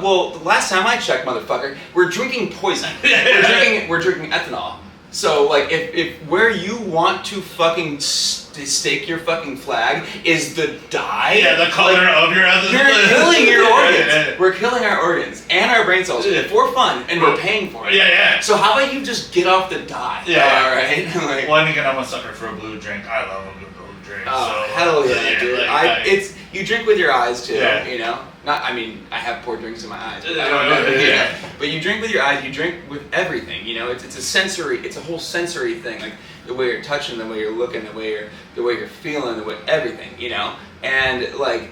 S3: Well, the last time I checked, motherfucker, we're drinking poison. We're drinking ethanol. So, like, if where you want to fucking stake your fucking flag is the dye, the color of your ethanol, you're killing your organs. We're killing our organs and our brain cells for fun, and we're paying for it. So how about you just get off the dye? All right. Like,
S1: well, and again, I'm a sucker for a blue drink. I love a good blue drink.
S3: Oh, so, hell yeah, dude! It's you drink with your eyes too. You know. I have poured drinks in my eyes. But I don't know. But you drink with your eyes. You drink with everything. You know, it's a sensory. It's a whole sensory thing. Like the way you're touching, the way you're looking, the way you're feeling, everything. You know, and like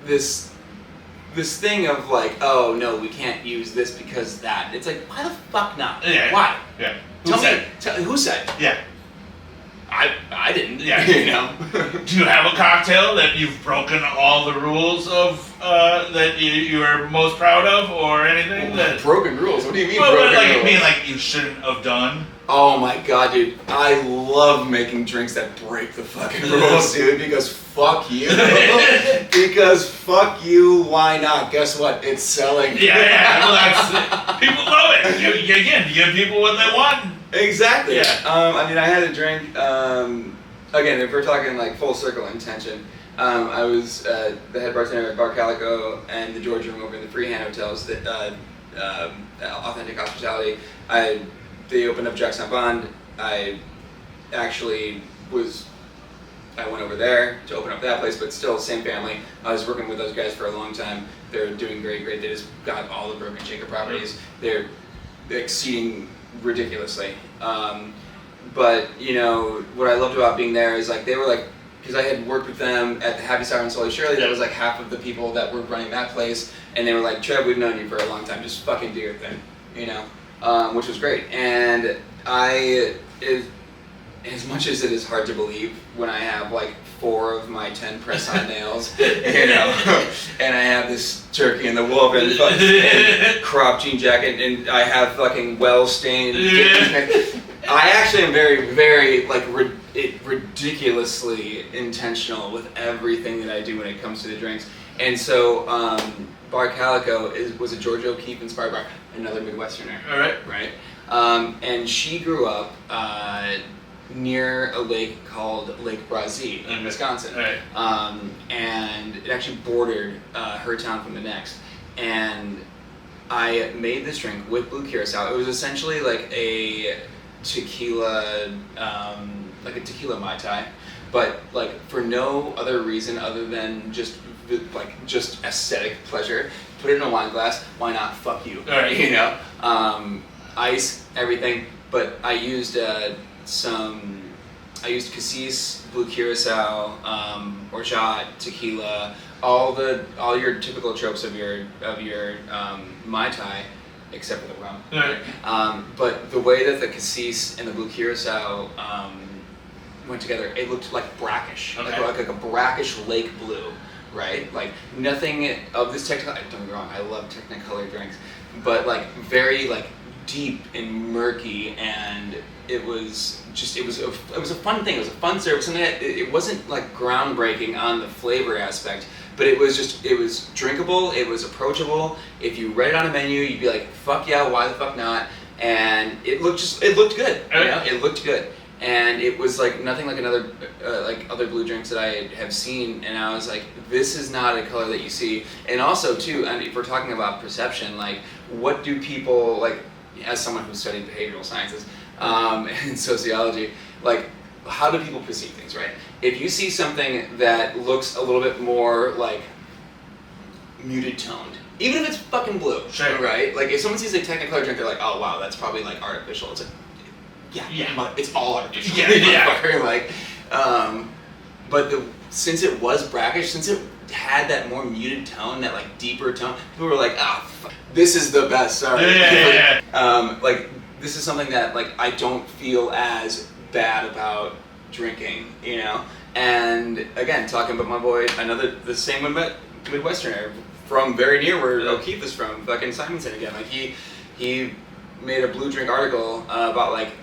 S3: this thing of like, oh no, we can't use this because that. It's like, why the fuck not? Why? Yeah. Who said? Yeah. I didn't. Yeah. You know.
S1: Do you have a cocktail that you've broken all the rules of that you are most proud of, or anything that
S3: broken rules? What do you mean broken rules?
S1: You mean like you shouldn't have done?
S3: Oh my god, dude! I love making drinks that break the fucking rules, dude. Because fuck you. Because fuck you. Why not? Guess what? It's selling.
S1: Yeah. Well, people love it. You give people what they want.
S3: Exactly. Yeah. I had a drink. Again, if we're talking like full circle intention, I was the head bartender at Bar Calico and the George Room over in the Freehand hotels. That Authentic Hospitality. They opened up Jackson Bond. I went over there to open up that place, but still same family. I was working with those guys for a long time. They're doing great. They just got all the Broken Shaker properties. They're exceeding ridiculously. But you know what I loved about being there is like they were like, because I had worked with them at the Happiest Hour in Slowly Surely. That was like half of the people that were running that place, and they were like, Trev, we've known you for a long time. Just fucking do your thing, you know, which was great. And as much as it is hard to believe when I have like 4 of my 10 press-on nails, you know, and I have this turkey and the wolf and crop jean jacket, and I have fucking well-stained. I actually am very, very like ridiculously intentional with everything that I do when it comes to the drinks, and so Bar Calico was a George O'Keeffe inspired bar, another Midwesterner.
S1: All right.
S3: Right. And she grew up near a lake called Lake Brazil in Wisconsin.
S1: Right.
S3: And it actually bordered her town from the next. And I made this drink with blue curacao. It was essentially like a tequila, Mai Tai, but like for no other reason other than just aesthetic pleasure. Put it in a wine glass. Why not? Fuck you.
S1: All right.
S3: You know. Ice, everything, but I used cassis, blue curacao, horchata, tequila, all your typical tropes of your Mai Tai, except for the rum.
S1: Right.
S3: But the way that the cassis and the blue curacao went together, it looked like brackish,
S1: Okay.
S3: like a brackish lake blue, right? Like nothing of this technical. Don't get me wrong, I love Technicolor drinks, but like very like deep and murky, and it was a fun thing. It was a fun service, and it wasn't like groundbreaking on the flavor aspect, but it was drinkable. It was approachable. If you read it on a menu, you'd be like, "Fuck yeah, why the fuck not?" And it looked good. You know? It looked good, and it was like nothing like another like other blue drinks that I have seen. And I was like, this is not a color that you see. And also too, I mean, if we're talking about perception, like what do people like? As someone who studied behavioral sciences and sociology, like how do people perceive things, right? If you see something that looks a little bit more like muted toned, even if it's fucking blue,
S1: sure.
S3: Right? Like if someone sees a Technicolor drink, they're like, oh wow, that's probably like artificial. It's like, yeah, it's all artificial.
S1: Yeah.
S3: Like, but since it was brackish, since it had that more muted tone, that like deeper tone, people were like, this is the best. Sorry.
S1: Yeah.
S3: Like this is something that like I don't feel as bad about drinking, you know. And again, talking about my boy, the same Midwesterner from very near where O'Keeffe is from, fucking Simonson again. Like he made a blue drink article about like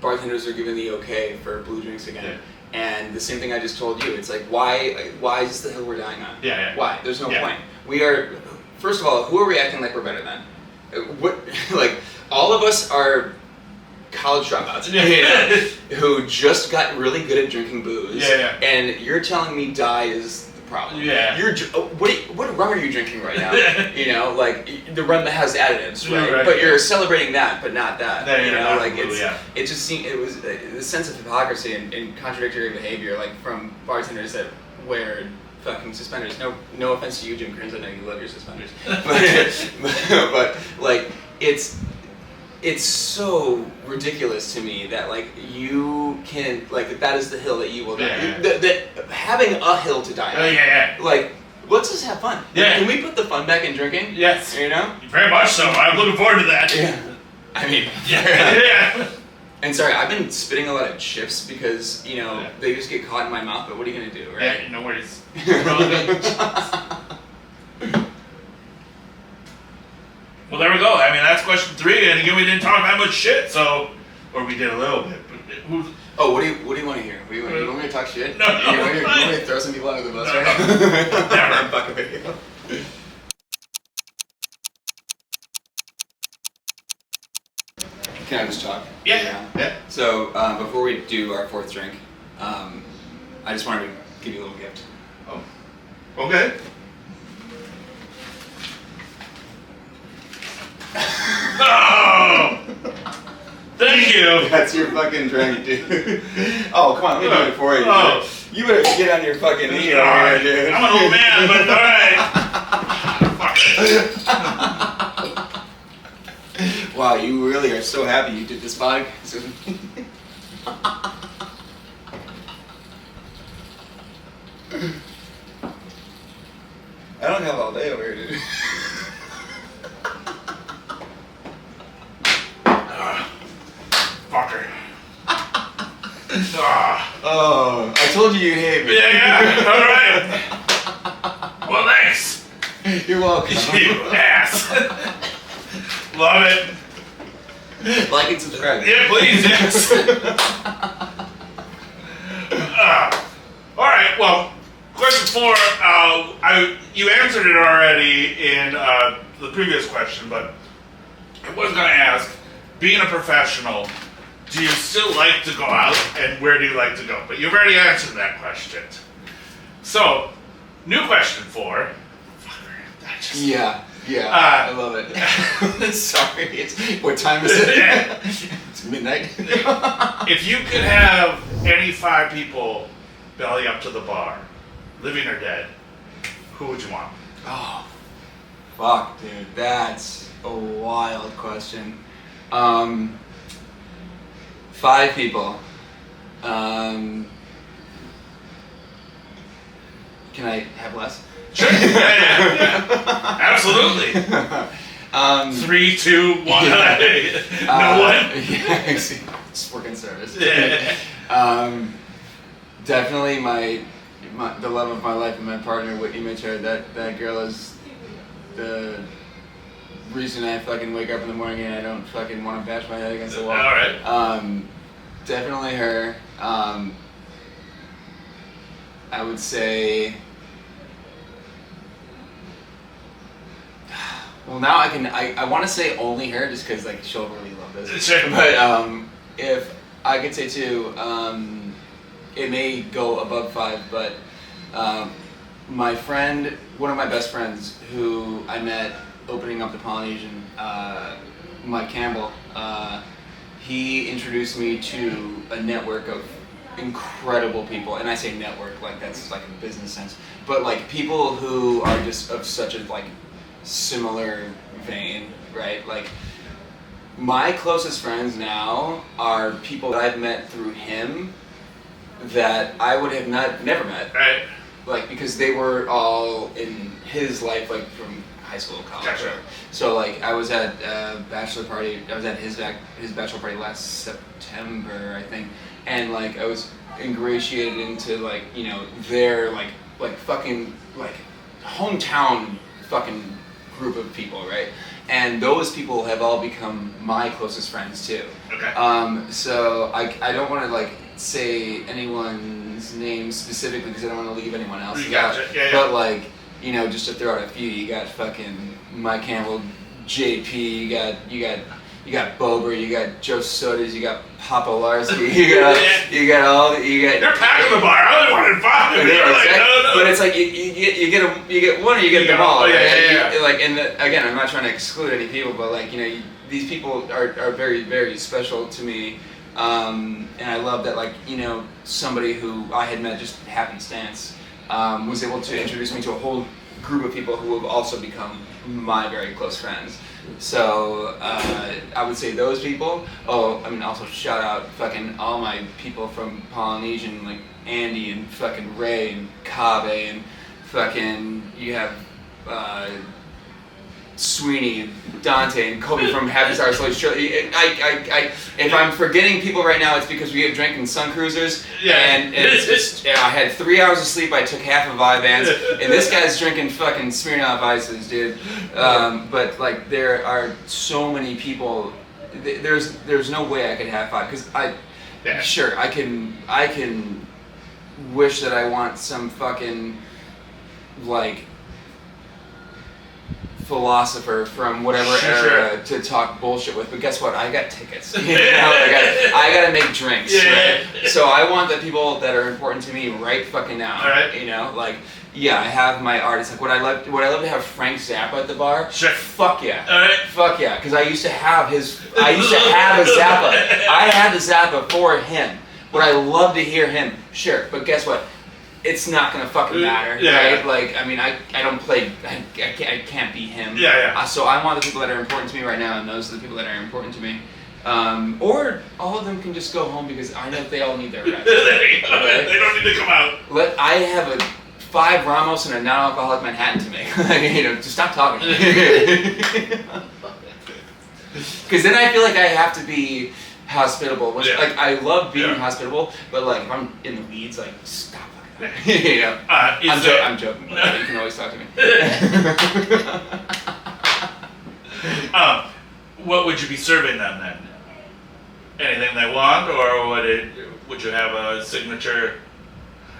S3: bartenders are given the okay for blue drinks again. Yeah. And the same thing I just told you. It's like, why is this the hill we're dying on? Yeah. Why? There's no point. We are, first of all, who are we acting like we're better than? What, like, all of us are college dropouts, you know, who just got really good at drinking booze. And you're telling me dye is the problem. What rum are you drinking right now? You know, like the rum that has additives, right? But you're celebrating that, but not that. You know, like it just seemed it was the sense of hypocrisy and contradictory behavior, like from bartenders that wear fucking suspenders. No offense to you, Jim Kearns. I know you love your suspenders, but like it's so ridiculous to me that like you can like that is the hill that you will die. That having a hill to die on. Like let's just have fun.
S1: Yeah.
S3: Can we put the fun back in drinking?
S1: Yes.
S3: You know.
S1: Very much so. I'm looking forward to that.
S3: Yeah. I mean.
S1: Yeah.
S3: And sorry, I've been spitting a lot of chips because you know they just get caught in my mouth. But what are you gonna do, right?
S1: Yeah. No worries. Well, there we go. I mean, that's question 3, and again, we didn't talk that much shit, so, or we did a little bit. But
S3: oh, what do you want to hear? You want me to talk shit?
S1: No,
S3: you want me to throw some people under the bus?
S1: No,
S3: right?
S1: Never.
S3: Fuck a video. Can I just talk?
S1: Yeah.
S3: So before we do our 4th drink, I just wanted to give you a little gift.
S1: Oh. Okay. Oh! Thank you!
S3: That's your fucking drink, dude. Oh, come on, let me do it for you.
S1: Oh.
S3: You better get on your fucking knee over here, dude.
S1: I'm an old man, but alright.
S3: Wow, you really are so happy you did this podcast. I don't have all day over here, dude.
S1: Fucker.
S3: Oh, I told you you'd hate me.
S1: Yeah. All right. Well, thanks.
S3: You're welcome.
S1: You ass. Love it.
S3: Like and subscribe.
S1: Yeah, please. Yes. All right. Well, question 4. You answered it already in the previous question, but I was going to ask: being a professional, do you still like to go out, and where do you like to go? But you've already answered that question. So, new question 4.
S3: Yeah, I love it. Sorry, what time is it? It's midnight.
S1: If you could have any 5 people belly up to the bar, living or dead, who would you want?
S3: Oh, fuck, dude, that's a wild question. 5 people. Can I have less?
S1: Sure. Yeah. Absolutely. 3, 2, 1. No one.
S3: Yeah, it's working service.
S1: Yeah.
S3: Definitely the love of my life and my partner, Whitney Mitchell. That girl is the reason I fucking wake up in the morning and I don't fucking want to bash my head against the wall.
S1: All right.
S3: Definitely her. I would say. Well, now I want to say only her just because like she'll really love this.
S1: Sure.
S3: But if I could say 2, it may go above 5, but my friend, one of my best friends who I met opening up the Polynesian, Mike Campbell, he introduced me to a network of incredible people, and I say network like that's like a business sense, but like people who are just of such a like similar vein, right? Like my closest friends now are people that I've met through him that I would have never met,
S1: Right.
S3: like because they were all in his life, like from high school, college.
S1: Gotcha.
S3: So like I was at a bachelor party. I was at his bachelor party last September, I think, and like I was ingratiated into like their like fucking like hometown fucking group of people, right? And those people have all become my closest friends too.
S1: Okay.
S3: So I don't want to like say anyone's name specifically because I don't want to leave anyone else out.
S1: Gotcha. Yeah.
S3: But like just to throw out a few, you got fucking Mike Campbell, JP, you got Bober, you got Joe Sodas, you got Papa Larsky, you got
S1: They're packing the bar. I only wanted 5.
S3: Yeah,
S1: Like, no.
S3: But it's like you get one or you get them all.
S1: Yeah,
S3: Right?
S1: yeah.
S3: Like again, I'm not trying to exclude any people, but like these people are very very special to me, and I love that like somebody who I had met just happenstance was able to introduce me to a whole group of people who have also become my very close friends. So I would say those people. Oh, I mean, also shout out fucking all my people from Polynesian, like Andy and fucking Ray and Kabe and fucking you have Sweeney and Dante and Kobe from Happiest Hour. So if I'm forgetting people right now, it's because we have drinking Sun Cruisers.
S1: Yeah.
S3: And I had 3 hours of sleep. I took half of Vyvanse, and this guy's drinking fucking Smirnoff Ices, dude. But like there are so many people. There's no way I could have 5 because sure I can wish that I want some fucking like philosopher from whatever era to talk bullshit with, but guess what? I got tickets. I gotta make drinks, right? So I want the people that are important to me right fucking now.
S1: Right.
S3: Like I have my artists. Like would I love to have Frank Zappa at the bar?
S1: Sure.
S3: Fuck yeah.
S1: All right.
S3: Fuck yeah, because I used to have a Zappa. I had the Zappa for him. Would I love to hear him? Sure, but guess what? It's not gonna fucking matter, right? Like, I mean, I don't play, I can't be him. So I want the people that are important to me right now, and those are the people that are important to me. Or all of them can just go home because I know they all need their rest.
S1: There you go.
S3: Right?
S1: They don't need to come out.
S3: I have a 5 Ramos and a non-alcoholic Manhattan to make. Just stop talking. Because then I feel like I have to be
S2: hospitable. Which, like, I love being hospitable, but like if I'm in the weeds, like stop fucking you know? I'm joking. You can always talk to me.
S1: What would you be serving them then? Anything they want, or would you have a signature?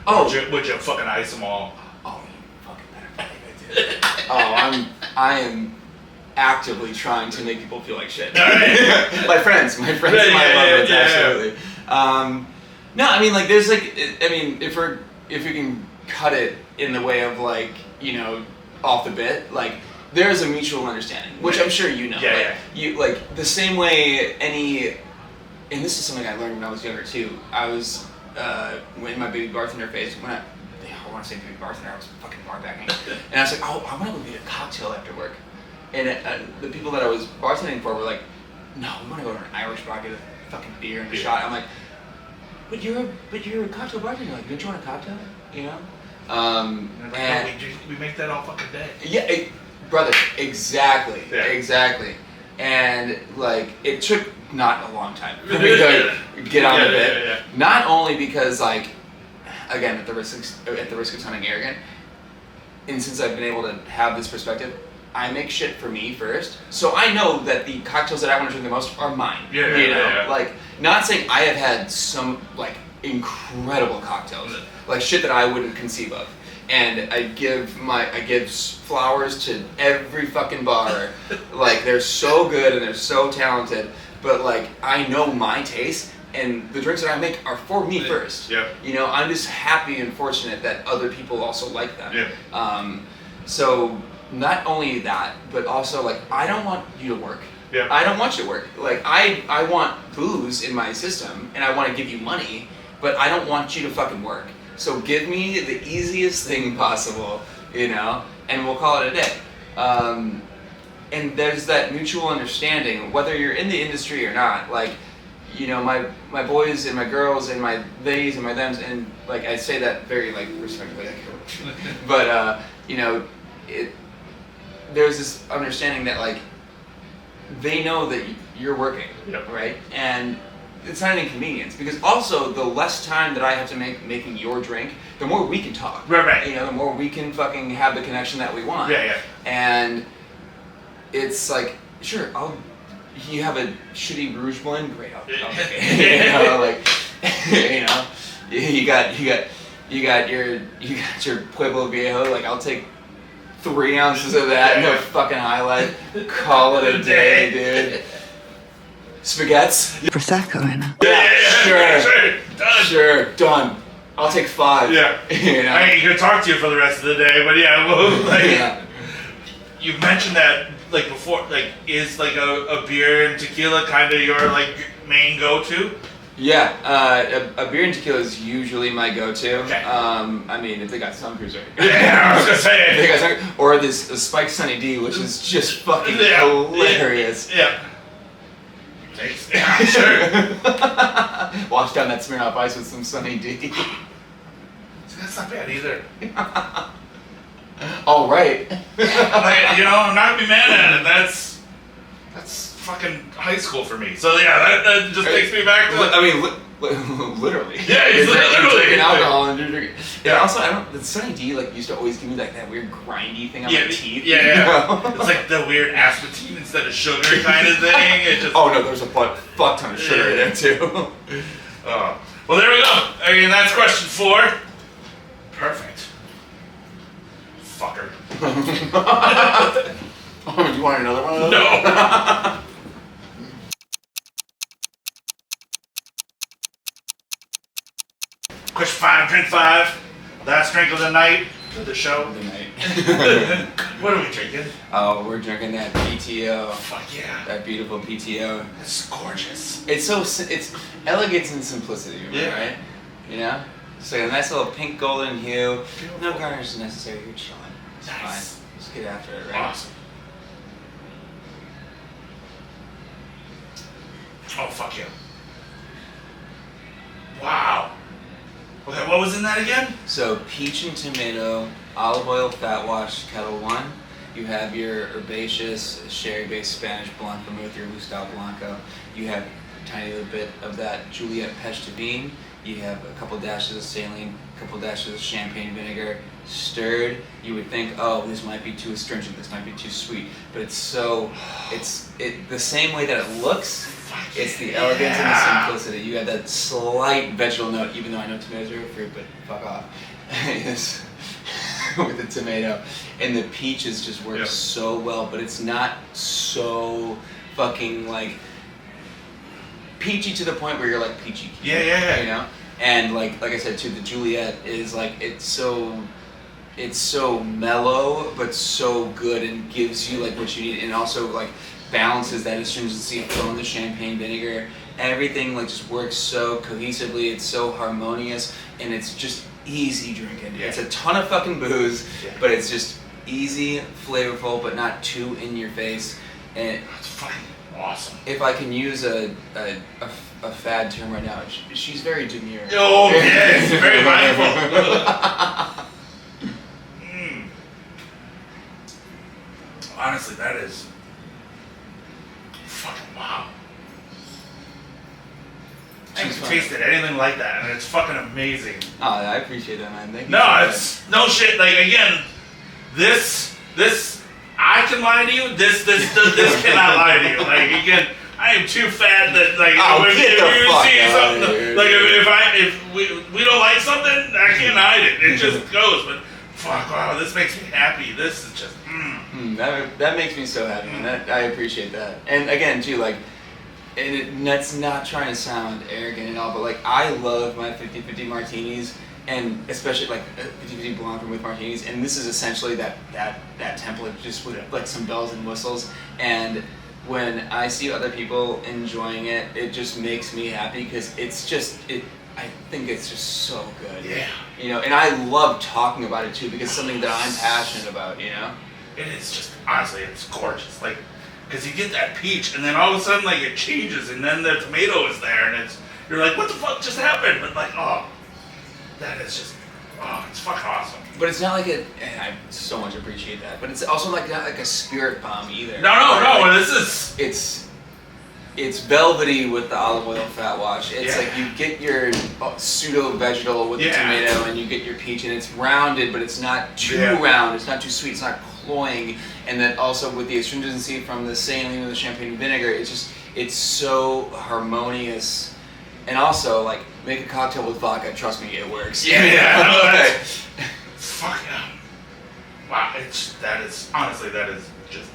S2: Oh,
S1: would you fucking ice them all?
S2: Oh, you fucking better. I am actively trying to make people feel like shit. my friends, and my loved ones, absolutely. No, I mean, like, there's like, I mean, if we can cut it in the way of like, you know, off the bit, like, there's a mutual understanding, which I'm sure you know. You like the same way and this is something I learned when I was younger too. I was in my baby bartender phase when I want to say baby bartender, I was fucking bar backing, and I was like, oh, I want to go get a cocktail after work. And the people that I was bartending for were like, no, we want to go to an Irish bar, get a fucking beer and a shot. I'm like, but you're a cocktail bartender. Like, don't you want a cocktail? You know?
S1: And we make that all fucking day.
S2: Yeah, brother, exactly. And like, it took not a long time for me to get on the bit. Not only because, like, again, at the risk of sounding arrogant, and since I've been able to have this perspective, I make shit for me first, so I know that the cocktails that I want to drink the most are mine. You know, like, not saying I have had some like incredible cocktails, like shit that I wouldn't conceive of, and I give flowers to every fucking bar. Like, they're so good and they're so talented, but like, I know my taste, and the drinks that I make are for me first. You know, I'm just happy and fortunate that other people also like them. So not only that, but also, like, I don't want you to work. I don't want you to work. Like, I want booze in my system, and I want to give you money, but I don't want you to fucking work. So give me the easiest thing possible, you know, and we'll call it a day. And there's that mutual understanding, whether you're in the industry or not. Like, you know, my boys and my girls and my theys and my thems, and like, I say that very like respectfully, but you know, there's this understanding that like, they know that you're working, right? And it's not an inconvenience, because also the less time that I have to make making your drink, the more we can talk.
S1: Right.
S2: You know, the more we can fucking have the connection that we want. And it's like, sure, you have a shitty Rouge blend, great, I'll take it. You know, like, you know, you got your Pueblo Viejo, like, I'll take 3 ounces of that, no fucking highlight, call it a day, dude. Spaghettis?
S6: Prosecco in it.
S2: Sure, done. I'll take 5.
S1: You know? I ain't gonna talk to you for the rest of the day, but you mentioned that, like, before, like, is like a beer and tequila kind of your like main go-to?
S2: A beer and tequila is usually my go-to. I mean, if they got Sun Cruiser.
S1: I was gonna say.
S2: If they got or this Spiked Sunny D, which is just fucking hilarious. Thanks. Sure. Wash down that Smirnoff Ice with some Sunny D.
S1: That's not bad either.
S2: All right.
S1: You know, I'm not gonna be mad at it. That's fucking high school for me. So that just takes me back to.
S2: I mean, literally.
S1: He's literally
S2: drinking alcohol and drinking. And also, the Sunny D like used to always give me like that weird grindy thing on my teeth. You know?
S1: It's like the weird aspartame instead of sugar kind of thing. It just.
S2: Oh no, there's a fuck ton of sugar in there too.
S1: Well, there we go. I mean, that's question 4. Perfect. Fucker.
S2: Oh, do you want another one of those?
S1: No. Question 5, drink 5. Last drink of the night, of the show.
S2: Of the night.
S1: What are we drinking?
S2: Oh, we're drinking that PTO.
S1: Fuck yeah.
S2: That beautiful PTO.
S1: It's gorgeous.
S2: It's elegance and simplicity, right? You know? So a nice little pink golden hue. Beautiful. No garnish is necessary. You're chilling. It's fine. Just get after it, right?
S1: Awesome. Oh, fuck yeah. Wow. Okay, what was in that again?
S2: So peach and tomato, olive oil, fat wash, kettle 1. You have your herbaceous, sherry-based Spanish Blanc vermouth, your Gustavo Blanco. You have
S3: tiny little bit of that Juliet Pêche de Vigne. You have a couple dashes of saline, a couple dashes of champagne vinegar, stirred. You would think, oh, this might be too astringent, this might be too sweet, but it's the same way that it looks. It's the elegance and the simplicity. You have that slight vegetable note, even though I know tomatoes are fruit, but fuck off. Yes. With the tomato. And the peaches just work so well, but it's not so fucking like peachy to the point where you're like peachy.
S1: Yeah.
S3: You know? And like I said too, the Juliet is like it's so mellow but so good and gives you like what you need, and also like balances that astringency from the champagne vinegar. Everything like just works so cohesively. It's so harmonious, and it's just easy drinking. It's a ton of fucking booze, but it's just easy, flavorful, but not too in your face. And
S1: it's fucking awesome.
S3: If I can use a fad term right now, she's very demure.
S1: Oh yes, very mindful. Honestly, that is fucking wow. I haven't tasted anything like that, and it's fucking amazing.
S3: Oh, I appreciate that, man. Thank you.
S1: No, it's no shit. Like again, this I can lie to you. This cannot lie to you. Like again, I am too fat that like if you see something like if we don't like something, I can't hide it. It just goes. But fuck, wow, this makes me happy. This is just
S3: that makes me so happy, man. I appreciate that. And again, too, like. And that's not trying to sound arrogant at all, but like I love my 50-50 martinis, and especially like 50-50 Blanc with martinis, and this is essentially that template just with like some bells and whistles. And when I see other people enjoying it, it just makes me happy because I think it's just so good.
S1: Yeah.
S3: You know, and I love talking about it too because it's something that I'm passionate about. You know.
S1: It is just honestly, it's gorgeous. Like. Because you get that peach, and then all of a sudden, like, it changes, and then the tomato is there, and you're like, what the fuck just happened? But like, oh, that is just, it's fucking awesome.
S3: But it's not like and I so much appreciate that, but it's also like not like a spirit bomb either.
S1: No,
S3: like,
S1: this is...
S3: It's velvety with the olive oil fat wash. It's like you get your pseudo-vegetal with the tomato, and you get your peach, and it's rounded, but it's not too round, it's not too sweet, it's not cloying. And then also with the astringency from the saline and the champagne vinegar, it's so harmonious. And also, like, make a cocktail with vodka, trust me, it works.
S1: Yeah. Fuck yeah. Wow, that is just,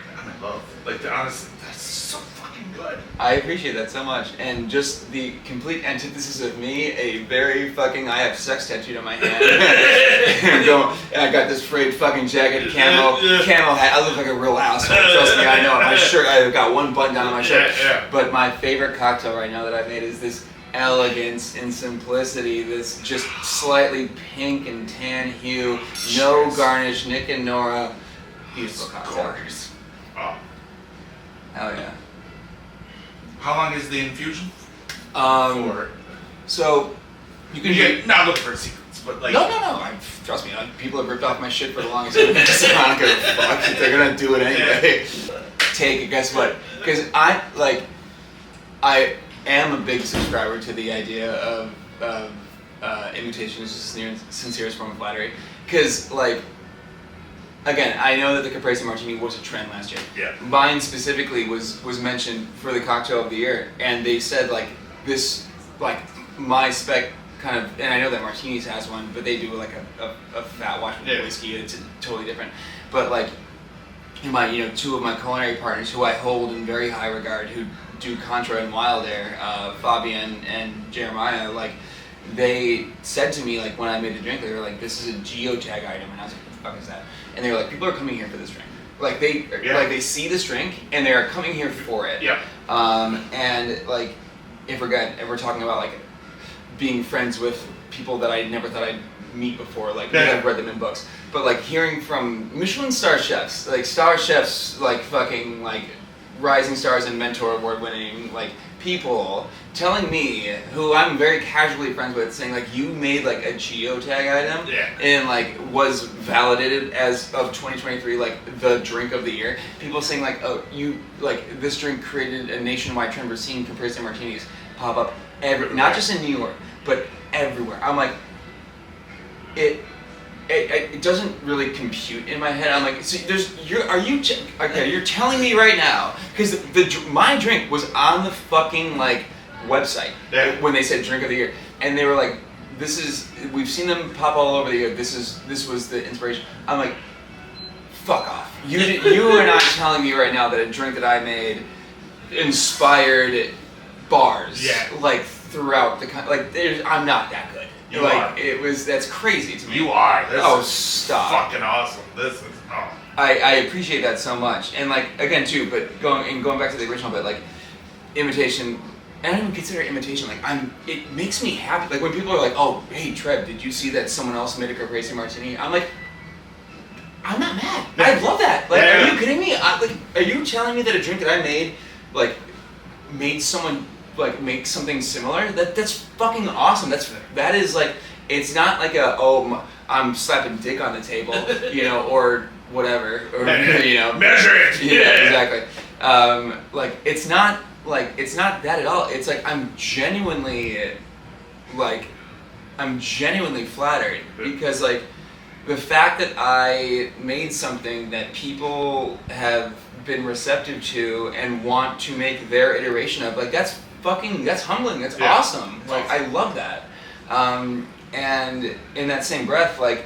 S1: I'm in love. Like, honestly, that's so fucking good.
S3: I appreciate that so much. And just the complete antithesis of me, I have sex tattooed on my hand. and I got this frayed fucking jacket, camo hat. I look like a real asshole. Trust me, I know. My shirt, I've got one button down on my shirt. But my favorite cocktail right now that I've made is this elegance and simplicity, this just slightly pink and tan hue, no garnish, Nick and Nora. Beautiful cocktail.
S1: Gorgeous. Oh.
S3: Hell yeah.
S1: How long is the infusion?
S3: So you can
S1: not looking for secrets, but like
S3: no. Trust me, people have ripped off my shit for the longest time. I don't give a fuck. They're gonna do it anyway. Take it. Guess what? Because I am a big subscriber to the idea of imitation is the sincerest form of flattery. Because like. Again, I know that the Caprese Martini was a trend last year.
S1: Yeah.
S3: Mine specifically was mentioned for the cocktail of the year, and they said like this, like my spec kind of, and I know that Martini's has one, but they do like a fat wash with whiskey. It's totally different. But like, two of my culinary partners who I hold in very high regard, who do Contra and Wild Air, Fabian and Jeremiah, like they said to me like when I made the drink, they were like, "This is a geotag item," and I was like, "What the fuck is that?" And they were like, people are coming here for this drink. Like they see this drink and they are coming here for it.
S1: Yeah.
S3: And like, if we're talking about like being friends with people that I never thought I'd meet before, like I've read them in books. But like hearing from Michelin star chefs, like fucking like rising stars and mentor award winning, like people telling me, who I'm very casually friends with, saying like you made like a geotag item and like was validated as of 2023 like the drink of the year. People saying like, oh, you like this drink created a nationwide trend. We're seeing Caprese martinis pop up not just in New York but everywhere. I'm like, it doesn't really compute in my head. I'm like, so you're telling me right now, because my drink was on the fucking like website when they said drink of the year, and they were like, we've seen them pop all over the year. This was the inspiration. I'm like, fuck off. You are not telling me right now that a drink that I made inspired bars like throughout the country. Like I'm not that good. That's crazy to me.
S1: You are. This is
S3: stop.
S1: Fucking awesome. This is
S3: I appreciate that so much. And like again too, but going back to the original bit, like imitation, I don't even consider it imitation, like it makes me happy. Like when people are like, oh, hey Trev, did you see that someone else made a Caprese martini? I'm like, I'm not mad. I love that. Like, are you kidding me? Are you telling me that a drink that I made, like, made someone like make something similar? That's fucking awesome. That is like, it's not like I'm slapping dick on the table, you know, or whatever, or you know,
S1: measure it.
S3: Exactly. Like it's not that at all. It's like I'm genuinely flattered because like the fact that I made something that people have been receptive to and want to make their iteration of, like that's humbling. That's awesome. Like I love that. And in that same breath, like,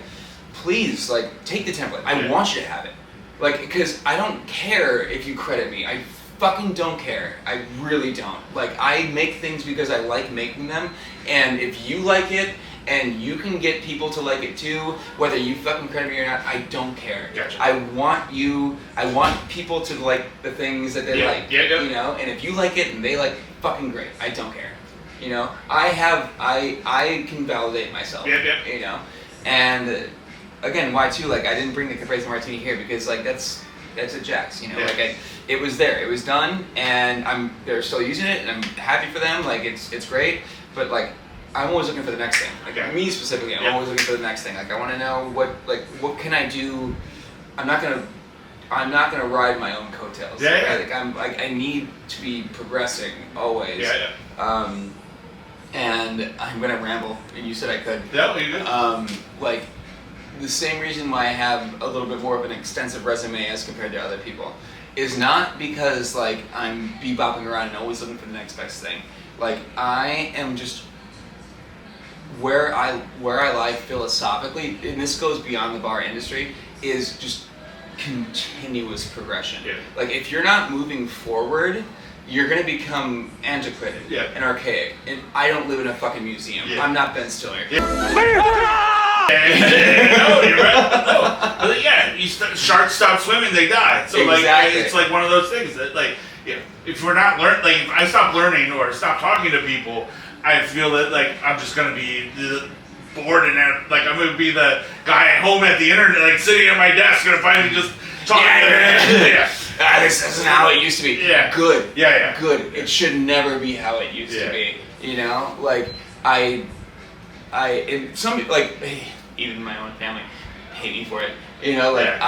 S3: please, like, take the template. I want you to have it. Like, because I don't care if you credit me. I fucking don't care. I really don't. Like, I make things because I like making them, and if you like it, and you can get people to like it too, whether you fucking credit me or not, I don't care.
S1: Gotcha.
S3: I want people to like the things that they like, you know, and if you like it and they like, fucking great. I don't care. You know, I can validate myself, you know, and again, why too, like, I didn't bring the Caprese Martini here because, like, that's a Jack's, you know, like, it was there, it was done, and they're still using it, and I'm happy for them, like, it's great, but, like, I'm always looking for the next thing, like, me specifically, I'm always looking for the next thing, like, I want to know what can I do. I'm not gonna ride my own coattails, right? Like, I need to be progressing always, and I'm gonna ramble, and you said I could.
S1: Yeah, you did.
S3: Like, the same reason why I have a little bit more of an extensive resume as compared to other people is not because, like, I'm bebopping around and always looking for the next best thing. Like, I am just where I lie philosophically, and this goes beyond the bar industry, is just continuous progression. Like, if you're not moving forward, you're gonna become antiquated and archaic. And I don't live in a fucking museum. I'm not Ben Stiller.
S1: No, you're right. No. But sharks stop swimming, they die. So like, it's like one of those things that, like, if we're not learning, like, if I stop learning or stop talking to people, I feel that, like, I'm just gonna be bored and like I'm gonna be the guy at home at the internet, like sitting at my desk and finally just talking.
S3: This isn't how it used to be. Good. Good. It should never be how it used to be. You know, like even my own family hate me for it. You know, like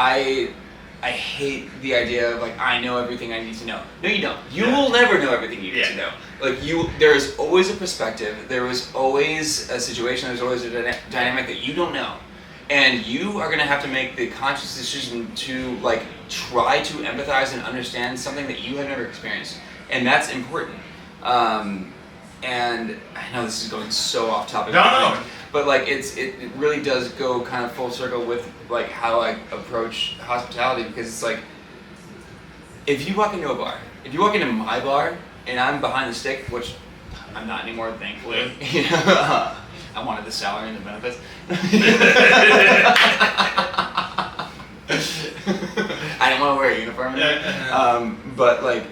S3: I hate the idea of, like, I know everything I need to know. No, you don't. You will never know everything you need to know. Like, there is always a perspective. There is always a situation. There's always a dynamic that you don't know. And you are going to have to make the conscious decision to, like, try to empathize and understand something that you have never experienced. And that's important. And I know this is going so off topic. No. But, like, it really does go kind of full circle with, like, how I approach hospitality, because it's like, if you walk into a bar, if you walk into my bar and I'm behind the stick, which I'm not anymore, thankfully. You know, I wanted the salary and the benefits. I didn't want to wear a uniform. But, like,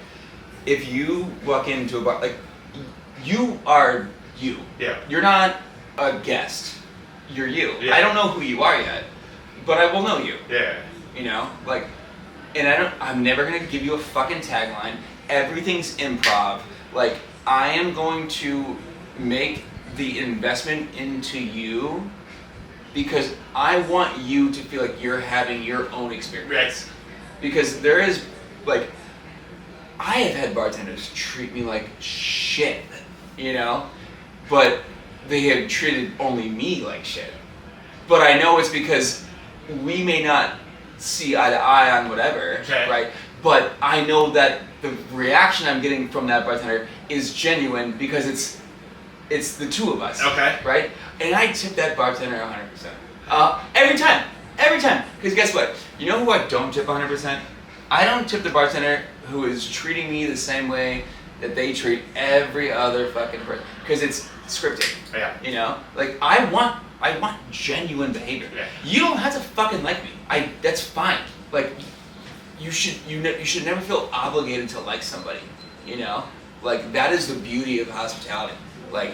S3: if you walk into a bar, like, you are you. You're not a guest. You're you. I don't know who you are yet, but I will know you. You know, like, and I'm never gonna give you a fucking tagline. Everything's improv. Like, I am going to make the investment into you because I want you to feel like you're having your own experience.
S1: Right.
S3: Because there is, like, I have had bartenders treat me like shit, you know? But they have treated only me like shit. But I know it's because we may not see eye to eye on whatever,
S1: okay.
S3: right? But I know that the reaction I'm getting from that bartender is genuine because it's the two of us,
S1: okay.
S3: right? And I tip that bartender 100%. Every time. Because guess what? You know who I don't tip 100%? I don't tip the bartender who is treating me the same way that they treat every other fucking person. Because it's scripted.
S1: Yeah.
S3: You know? Like, I want genuine behavior.
S1: Yeah.
S3: You don't have to fucking like me. That's fine. Like, you should never feel obligated to like somebody. You know? Like, that is the beauty of hospitality. Like,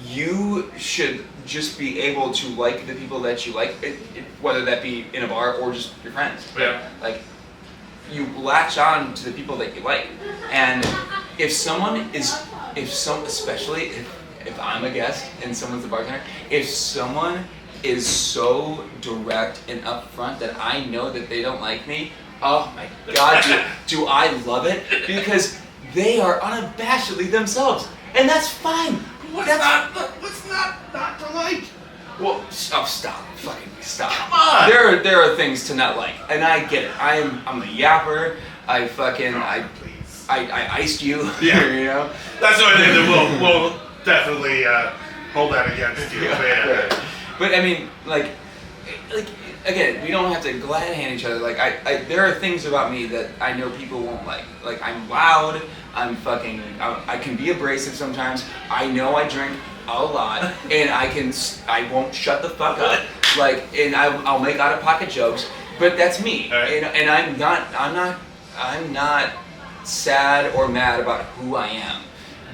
S3: you should just be able to like the people that you like, whether that be in a bar or just your friends.
S1: Yeah.
S3: Like, you latch on to the people that you like. And especially if I'm a guest and someone's the bartender, if someone is so direct and upfront that I know that they don't like me, oh my God, do I love it? Because they are unabashedly themselves. And that's fine.
S1: What's not to like?
S3: Well, stop. Fucking stop.
S1: Come on.
S3: There are things to not like, and I get it. I'm a yapper. I
S1: Please.
S3: I iced you.
S1: Yeah.
S3: You know.
S1: That's the only thing that we'll definitely hold that against you.
S3: Yeah. But I mean, like again, we don't have to glad hand each other. Like there are things about me that I know people won't like. Like, I'm loud. I can be abrasive sometimes. I know I drink a lot, and I won't shut the fuck up. Like, and I'll make out of pocket jokes, but that's me.
S1: Right.
S3: And I'm not sad or mad about who I am,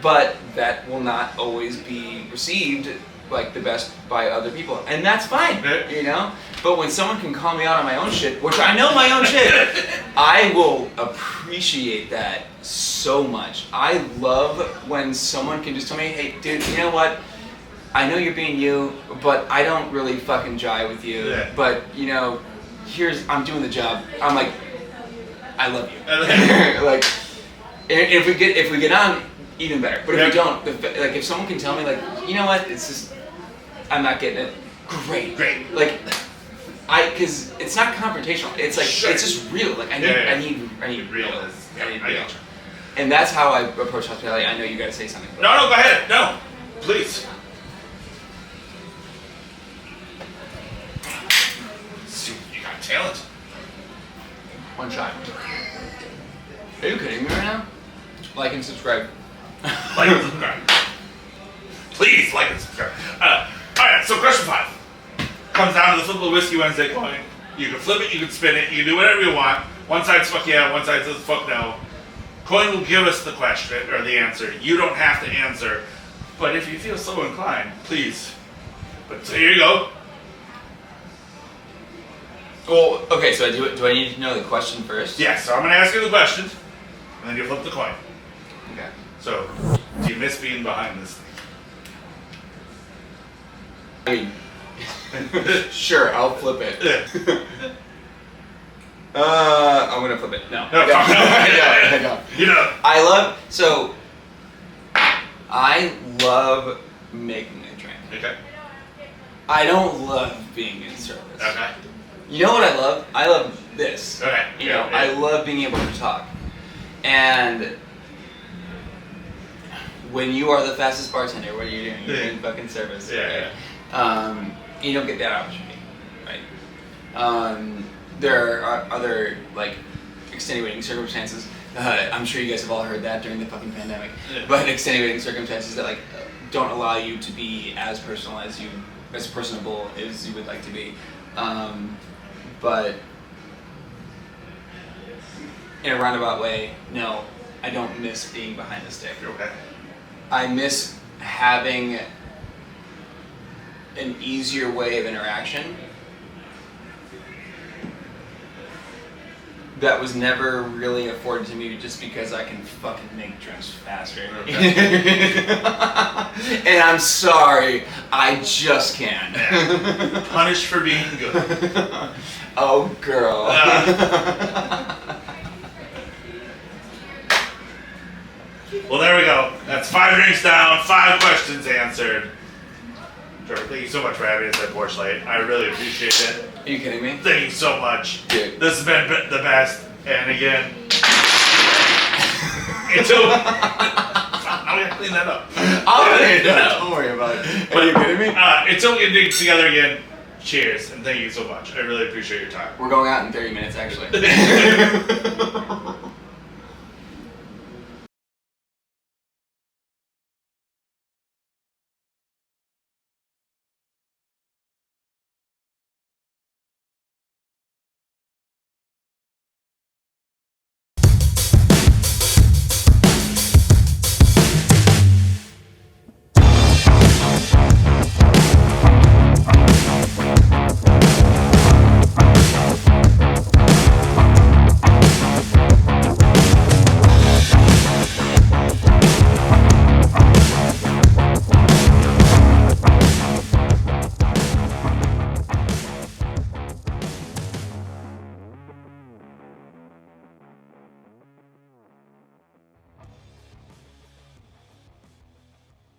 S3: but that will not always be received like the best by other people, and that's fine.
S1: Right.
S3: You know. But when someone can call me out on my own shit, which I know my own shit, I will appreciate that so much. I love when someone can just tell me, hey, dude, you know what? I know you're being you, but I don't really fucking jive with you.
S1: Yeah.
S3: But, you know, I'm doing the job. I'm like, I love you. Like, and if we get on, even better. But if we don't, like, if someone can tell me, like, you know what? It's just, I'm not getting it. Great. Like, because it's not confrontational. It's like,
S1: sure.
S3: It's just real. Like, I need real.
S1: I got you.
S3: And that's how I approach hospitality. I know you gotta say something.
S1: No, go ahead. No, please. You got talent.
S3: One shot. Are you kidding me right now? Like and subscribe.
S1: Like and subscribe. Please like and subscribe. Alright, so question 5. Comes down to the flip of the Whiskey Wednesday coin. You can flip it, you can spin it, you can do whatever you want. One side's fuck yeah, one side says fuck no. Coin will give us the question or the answer. You don't have to answer. But if you feel so inclined, please. But so here you go.
S3: Well, okay, so do I need to know the question first?
S1: Yeah, so I'm gonna ask you the question, and then you flip the coin.
S3: Okay.
S1: So, do you miss being behind this thing?
S3: I mean, sure, I'll flip it. I'm gonna flip it. No.
S1: No. You know.
S3: I love making a drink.
S1: Okay.
S3: I don't love being in service.
S1: Okay.
S3: You know what I love? I love this.
S1: Okay.
S3: You know, I love being able to talk. And when you are the fastest bartender, what are you doing? You're in fucking service.
S1: Yeah.
S3: Right? You don't get that opportunity, right? There are other, like, extenuating circumstances. I'm sure you guys have all heard that during the fucking pandemic. Yeah. But extenuating circumstances that, like, don't allow you to be as personable as you would like to be. But in a roundabout way, no, I don't miss being behind the stick.
S1: Okay.
S3: I miss having an easier way of interaction that was never really afforded to me just because I can fucking make drinks faster. And I'm sorry, I just can.
S1: Yeah. Punished for being good.
S3: Oh, girl.
S1: Well, there we go. That's 5 drinks down, 5 questions answered. Trevor, thank you so much for having us at Porchlight. I really appreciate it.
S3: Are you kidding me?
S1: Thank you so much.
S3: Dude.
S1: This has been the best. And again, until I'm gonna clean that up.
S3: I'll clean it up. Don't worry about it. Are you kidding me?
S1: Until we get together again, cheers and thank you so much. I really appreciate your time.
S3: We're going out in 30 minutes, actually.